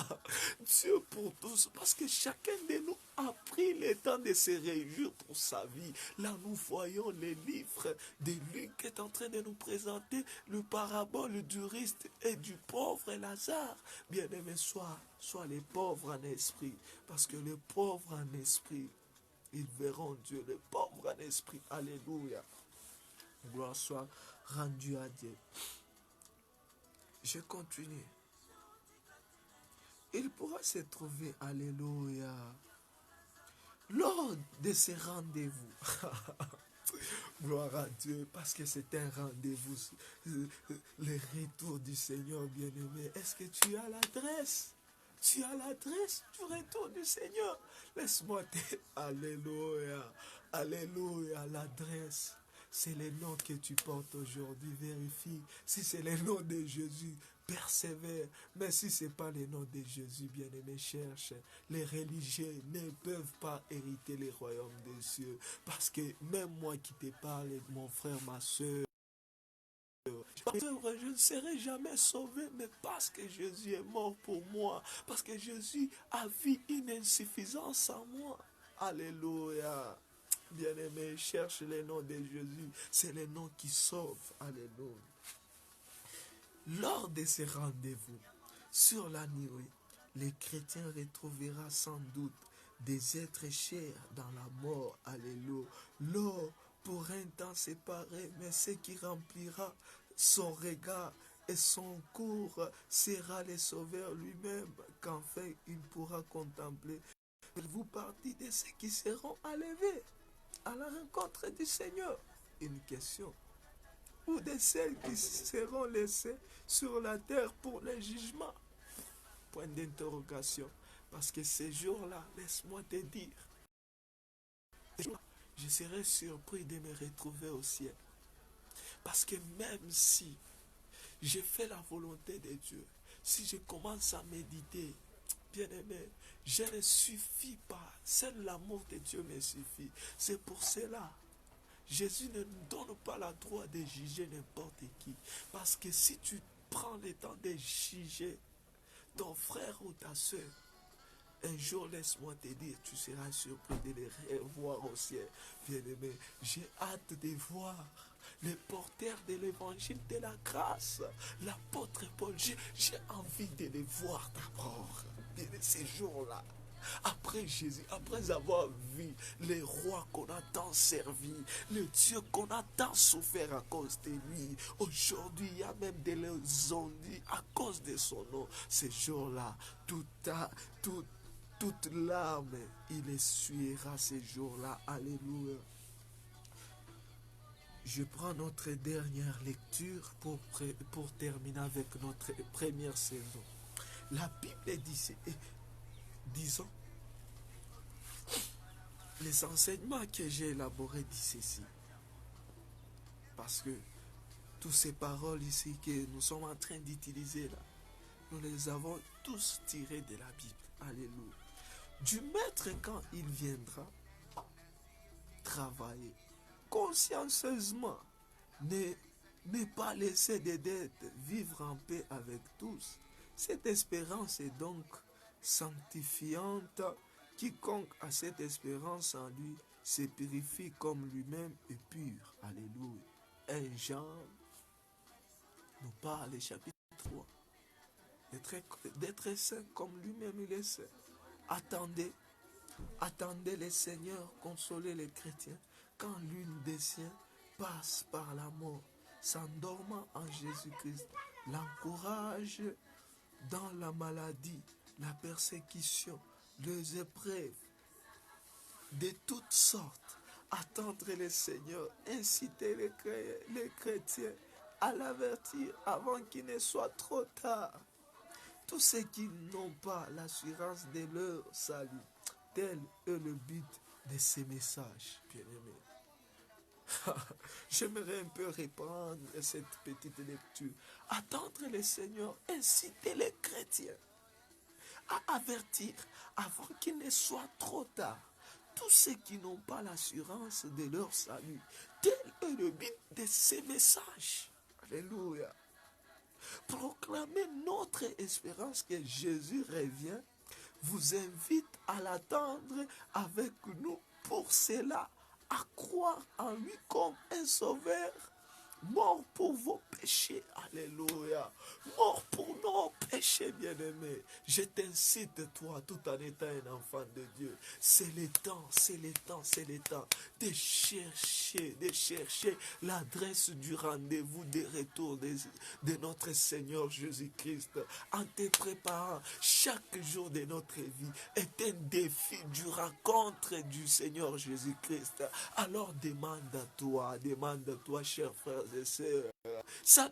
Dieu pour tous, parce que chacun de nous a pris le temps de se réjouir pour sa vie. Là, nous voyons les livres de Luc qui est en train de nous présenter le parabole du riche et du pauvre Lazare. Bien-aimé, sois les pauvres en esprit, parce que les pauvres en esprit, ils verront Dieu, les pauvres en esprit. Alléluia. Gloire soit rendue à Dieu. Je continue. Il pourra se trouver, alléluia, lors de ces rendez-vous. Gloire à Dieu, parce que c'est un rendez-vous. Le retour du Seigneur bien-aimé. Est-ce que tu as l'adresse? Tu as l'adresse du retour du Seigneur? Laisse-moi te... Alléluia. Alléluia, l'adresse. C'est le nom que tu portes aujourd'hui. Vérifie. Si c'est le nom de Jésus, persévère. Mais si ce n'est pas le nom de Jésus, bien-aimé, cherche. Les religieux ne peuvent pas hériter les royaumes des cieux. Parce que même moi qui te parle, mon frère, ma soeur, je ne serai jamais sauvé, mais parce que Jésus est mort pour moi, parce que Jésus a vu une insuffisance en moi. Alléluia. Bien-aimé, cherche le nom de Jésus. C'est le nom qui sauve. Alléluia. Lors de ces rendez-vous, sur la nuit, les chrétiens retrouvera sans doute des êtres chers dans la mort. Alléluia. L'eau pour un temps séparé, mais ce qui remplira son regard et son cours sera le Sauveur lui-même, qu'enfin il pourra contempler. Vous partie de ceux qui seront enlevés à la rencontre du Seigneur. Une question. Ou de celles qui seront laissées sur la terre pour le jugement. Point d'interrogation. Parce que ces jours-là, laisse-moi te dire, je serai surpris de me retrouver au ciel. Parce que même si je fais la volonté de Dieu, si je commence à méditer, bien-aimé, je ne suffis pas. Seul l'amour de Dieu me suffit. C'est pour cela. Jésus ne nous donne pas le droit de juger n'importe qui. Parce que si tu prends le temps de juger ton frère ou ta soeur, un jour, laisse-moi te dire, tu seras surpris de les revoir au ciel. Bien-aimé, j'ai hâte de voir les porteurs de l'évangile de la grâce, l'apôtre Paul. J'ai envie de les voir d'abord, ces jours-là. Après Jésus, après avoir vu les rois qu'on a tant servi, le Dieu qu'on a tant souffert à cause de lui, aujourd'hui il y a même des zombies à cause de son nom. Ces jours-là, toute larme, il essuiera ces jours-là. Alléluia. Je prends notre dernière lecture pour terminer avec notre première saison. La Bible dit, disons, les enseignements que j'ai élaborés disent ceci. Parce que toutes ces paroles ici que nous sommes en train d'utiliser là, nous les avons tous tirées de la Bible. Alléluia. Du maître quand il viendra travailler consciencieusement, ne pas laisser des dettes, vivre en paix avec tous. Cette espérance est donc sanctifiante. Quiconque a cette espérance en lui se purifie comme lui-même est pur. Alléluia. 1 Jean nous parle, chapitre 3, d'être saint comme lui-même il est saint. Attendez le Seigneur, consolez les chrétiens quand l'une des siens passe par la mort, s'endormant en Jésus-Christ, l'encourage dans la maladie, la persécution, les épreuves de toutes sortes. Attendre le Seigneur, inciter les chrétiens à l'avertir avant qu'il ne soit trop tard. Tous ceux qui n'ont pas l'assurance de leur salut, tel est le but de ces messages, bien-aimés. J'aimerais un peu reprendre cette petite lecture. Attendre le Seigneur, inciter les chrétiens à avertir avant qu'il ne soit trop tard. Tous ceux qui n'ont pas l'assurance de leur salut. Tel est le but de ces messages. Alléluia. Proclamer notre espérance que Jésus revient vous invite à l'attendre avec nous. Pour cela, à croire en lui comme un sauveur, mort pour vos péchés. Alléluia. Mort pour nos péchés, bien-aimés. Je t'incite, toi, tout en étant un enfant de Dieu. C'est le temps de chercher l'adresse du rendez-vous des retours de notre Seigneur Jésus-Christ. En te préparant, chaque jour de notre vie est un défi du rencontre du Seigneur Jésus-Christ. Alors demande-toi, chers frères et sœurs. Ça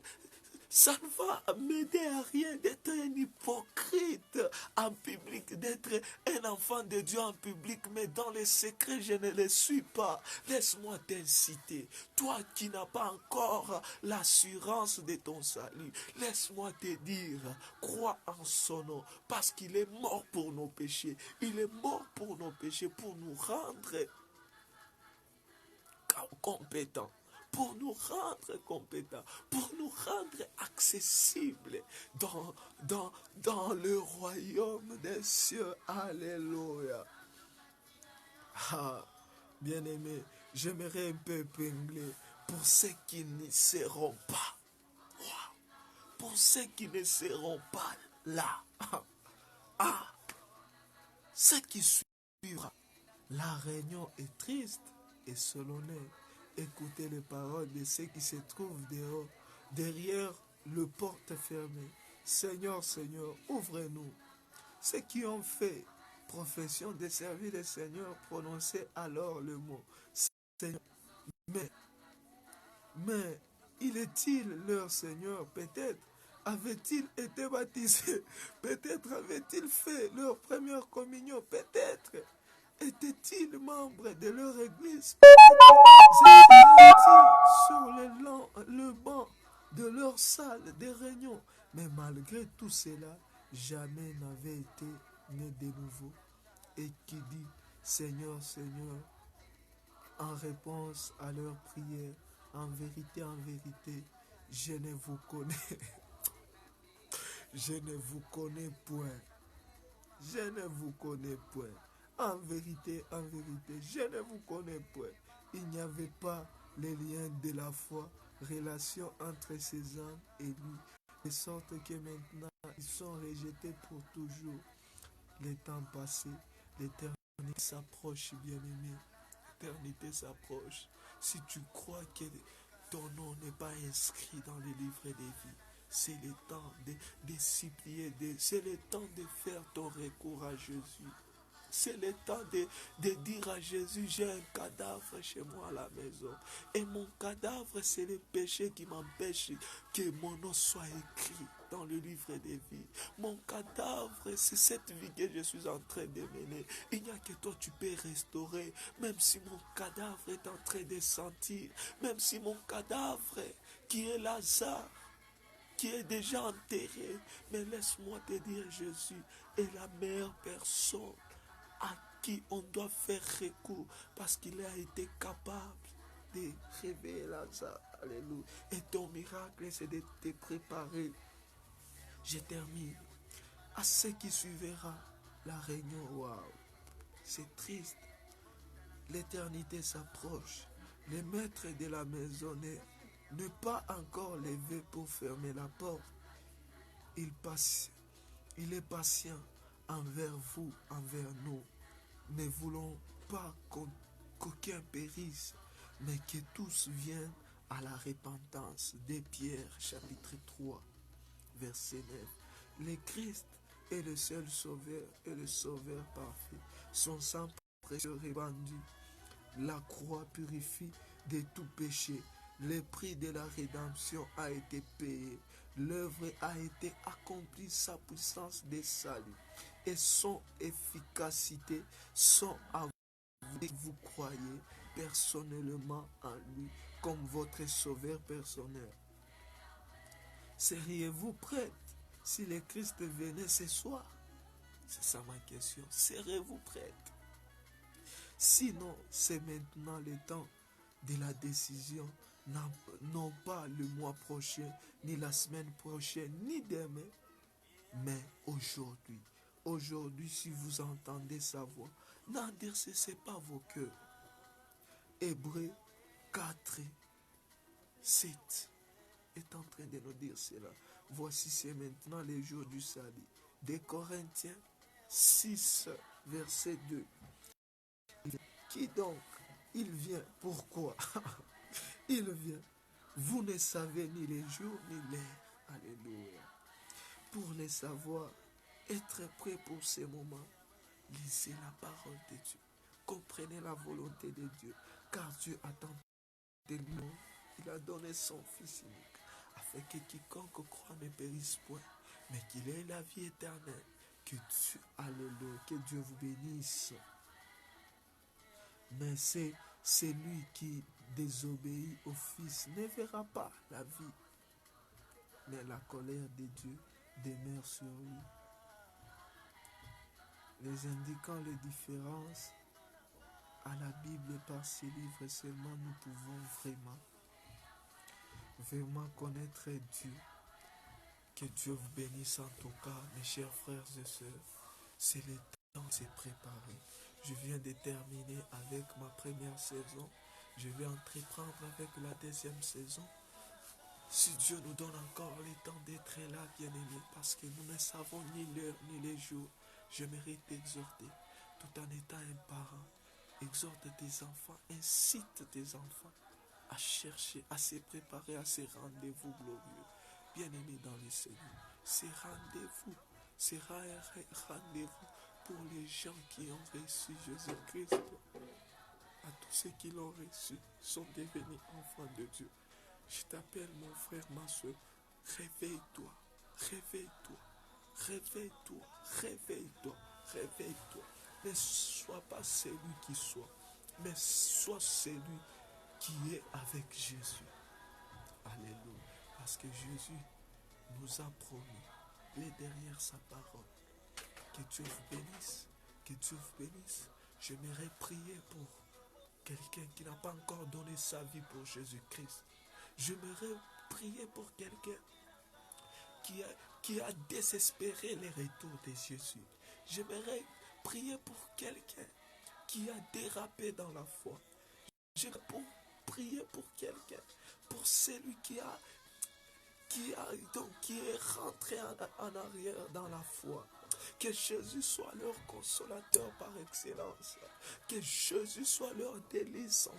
ne va m'aider à rien d'être un hypocrite en public, d'être un enfant de Dieu en public, mais dans les secrets, je ne les suis pas. Laisse-moi t'inciter. Toi qui n'as pas encore l'assurance de ton salut, laisse-moi te dire, crois en son nom, parce qu'il est mort pour nos péchés. Il est mort pour nos péchés, pour nous rendre compétents. Pour nous rendre compétents, pour nous rendre accessibles dans le royaume des cieux. Alléluia. Ah, bien-aimé, j'aimerais un peu épingler pour ceux qui ne seront pas. Wow. Pour ceux qui ne seront pas là. Ah, ceux qui suivront. La réunion est triste et solennelle. Écoutez les paroles de ceux qui se trouvent dehors, derrière le porte fermée. Seigneur, Seigneur, ouvrez-nous. Ceux qui ont fait profession de servir le Seigneur, prononcez alors le mot Seigneur. Mais il est-il leur Seigneur? Peut-être avaient-ils été baptisés? Peut-être avaient-ils fait leur première communion? Peut-être étaient-ils membres de leur église? Étaient-ils sur le banc de leur salle de réunion? Mais malgré tout cela, jamais n'avait été né de nouveau. Et qui dit Seigneur, Seigneur, en réponse à leur prière, en vérité, je ne vous connais. Je ne vous connais point. Je ne vous connais point. En vérité, je ne vous connais point. Il n'y avait pas les liens de la foi, relation entre ces hommes et lui, de sorte que maintenant, ils sont rejetés pour toujours. Les temps passés, l'éternité s'approche, bien-aimé. L'éternité s'approche. Si tu crois que ton nom n'est pas inscrit dans le livre des vies, c'est le temps de supplier, c'est le temps de faire ton recours à Jésus. C'est le temps de dire à Jésus, j'ai un cadavre chez moi à la maison. Et mon cadavre, c'est le péché qui m'empêche que mon nom soit écrit dans le livre des vies. Mon cadavre, c'est cette vie que je suis en train de mener. Il n'y a que toi, tu peux restaurer. Même si mon cadavre est en train de sentir. Même si mon cadavre, qui est Lazare, qui est déjà enterré. Mais laisse-moi te dire, Jésus est la meilleure personne à qui on doit faire recours parce qu'il a été capable de réveiller Lazare. Alléluia. Et ton miracle, c'est de te préparer. Je termine. À ce qui suivra la réunion, waouh, c'est triste. L'éternité s'approche. Le maître de la maison n'est pas encore levé pour fermer la porte. Il est patient envers vous, envers nous. Ne voulons pas qu'aucun périsse, mais que tous viennent à la repentance. De Pierre, chapitre 3, verset 9. Le Christ est le seul sauveur et le sauveur parfait. Son sang précieux répandu. La croix purifie de tout péché. Le prix de la rédemption a été payé. L'œuvre a été accomplie, sa puissance de salut et son efficacité sont à vous que vous croyez personnellement en lui comme votre sauveur personnel. Seriez-vous prête si le Christ venait ce soir? C'est ça ma question. Serez-vous prête? Sinon, c'est maintenant le temps de la décision, non pas le mois prochain, ni la semaine prochaine, ni demain, mais aujourd'hui. Aujourd'hui, si vous entendez sa voix, n'endurcissez pas vos cœurs. Hébreux 4, 7 est en train de nous dire cela. Voici, c'est maintenant les jours du salut. Des Corinthiens 6, verset 2. Qui donc? Il vient. Pourquoi? Il vient. Vous ne savez ni les jours ni l'heure. Alléluia. Pour les savoir, être prêt pour ces moments, lisez la parole de Dieu. Comprenez la volonté de Dieu. Car Dieu attend de nous. Il a donné son Fils unique, afin que quiconque croit ne périsse point, mais qu'il ait la vie éternelle. Que Dieu, alléluia, que Dieu vous bénisse. Mais c'est celui qui désobéit au Fils ne verra pas la vie, mais la colère de Dieu demeure sur lui. Les indiquant les différences à la Bible par ces livres seulement, nous pouvons vraiment connaître Dieu. Que Dieu vous bénisse en tout cas, mes chers frères et sœurs. C'est le temps de se préparer. Je viens de terminer avec ma première saison. Je vais entreprendre avec la deuxième saison. Si Dieu nous donne encore le temps d'être là, bien-aimés, parce que nous ne savons ni l'heure ni les jours, j'aimerais t'exhorter, tout en étant un parent. Exhorte tes enfants, incite tes enfants à chercher, à se préparer à ces rendez-vous glorieux. Bien-aimés dans le Seigneur, ces rendez-vous, ces rendez-vous pour les gens qui ont reçu Jésus-Christ, à tous ceux qui l'ont reçu, sont devenus enfants de Dieu. Je t'appelle mon frère, ma soeur, réveille-toi, réveille-toi, réveille-toi, réveille-toi, réveille-toi. Ne sois pas celui qui soit, mais sois celui qui est avec Jésus. Alléluia. Parce que Jésus nous a promis, il est derrière sa parole. Que Dieu vous bénisse, que Dieu vous bénisse. J'aimerais prier pour quelqu'un qui n'a pas encore donné sa vie pour Jésus-Christ. J'aimerais prier pour quelqu'un qui a désespéré le retour de Jésus. J'aimerais prier pour quelqu'un qui a dérapé dans la foi. J'aimerais prier pour quelqu'un, pour celui qui est rentré en arrière dans la foi. Que Jésus soit leur consolateur par excellence. Que Jésus soit leur délice.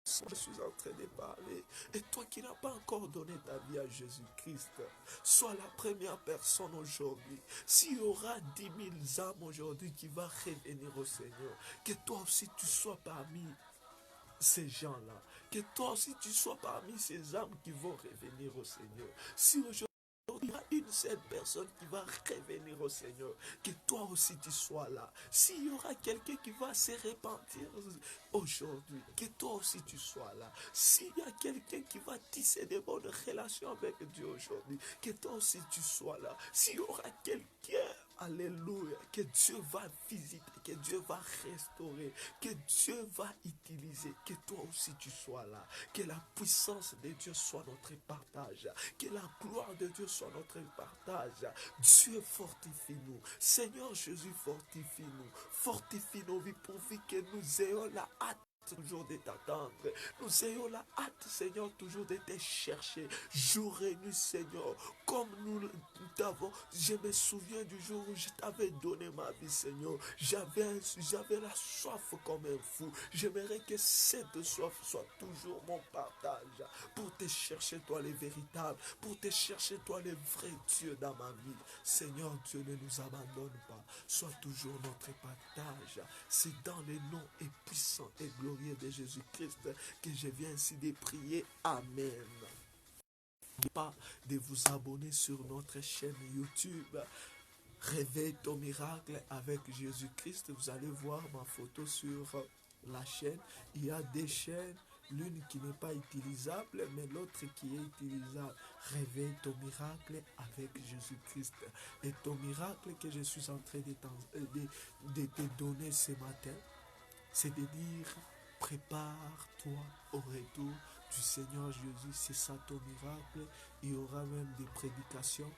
Je suis en train de parler. Et toi qui n'as pas encore donné ta vie à Jésus-Christ, sois la première personne aujourd'hui. S'il y aura 10 000 âmes aujourd'hui qui vont revenir au Seigneur, que toi aussi tu sois parmi ces gens-là. Que toi aussi tu sois parmi ces âmes qui vont revenir au Seigneur. Si aujourd'hui il y a une seule personne qui va revenir au Seigneur, que toi aussi tu sois là. S'il y aura quelqu'un qui va se repentir aujourd'hui, que toi aussi tu sois là. S'il y a quelqu'un qui va tisser de bonnes relations avec Dieu aujourd'hui, que toi aussi tu sois là. S'il y aura quelqu'un, alléluia, que Dieu va visiter, que Dieu va restaurer, que Dieu va utiliser, que toi aussi tu sois là. Que la puissance de Dieu soit notre partage. Que la gloire de Dieu soit notre partage. Dieu, fortifie-nous. Seigneur Jésus, fortifie-nous. Fortifie nos vies pourvu que nous ayons la hâte toujours de t'attendre. Nous ayons la hâte, Seigneur, toujours de te chercher. Jour et nuit, Seigneur. Comme nous t'avons. Je me souviens du jour où je t'avais donné ma vie, Seigneur. J'avais la soif comme un fou. J'aimerais que cette soif soit toujours mon partage. Pour te chercher, toi, les véritables. Pour te chercher, toi, les vrais dieux dans ma vie. Seigneur Dieu, ne nous abandonne pas. Sois toujours notre partage. C'est dans les noms et puissants et glorieux glorieux de Jésus-Christ que je viens ainsi de prier. Amen. N'oubliez pas de vous abonner sur notre chaîne YouTube. Réveille ton miracle avec Jésus-Christ. Vous allez voir ma photo sur la chaîne. Il y a deux chaînes, l'une qui n'est pas utilisable, mais l'autre qui est utilisable. Réveille ton miracle avec Jésus-Christ. Et ton miracle que je suis en train de te donner ce matin, c'est de dire, prépare-toi au retour du Seigneur Jésus. C'est ça ton miracle. Il y aura même des prédications.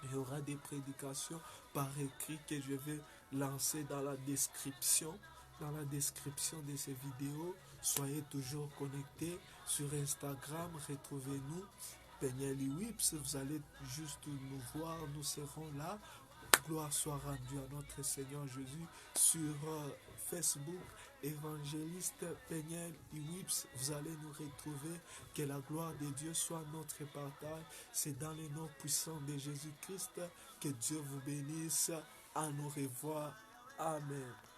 Il y aura des prédications par écrit que je vais lancer dans la description. Dans la description de ces vidéos, soyez toujours connectés sur Instagram, retrouvez-nous, Peniel Iwips, vous allez juste nous voir, nous serons là. Gloire soit rendue à notre Seigneur Jésus. Sur Facebook, évangéliste Peniel Iwips, vous allez nous retrouver. Que la gloire de Dieu soit notre partage. C'est dans le nom puissant de Jésus-Christ que Dieu vous bénisse. À nous revoir. Amen.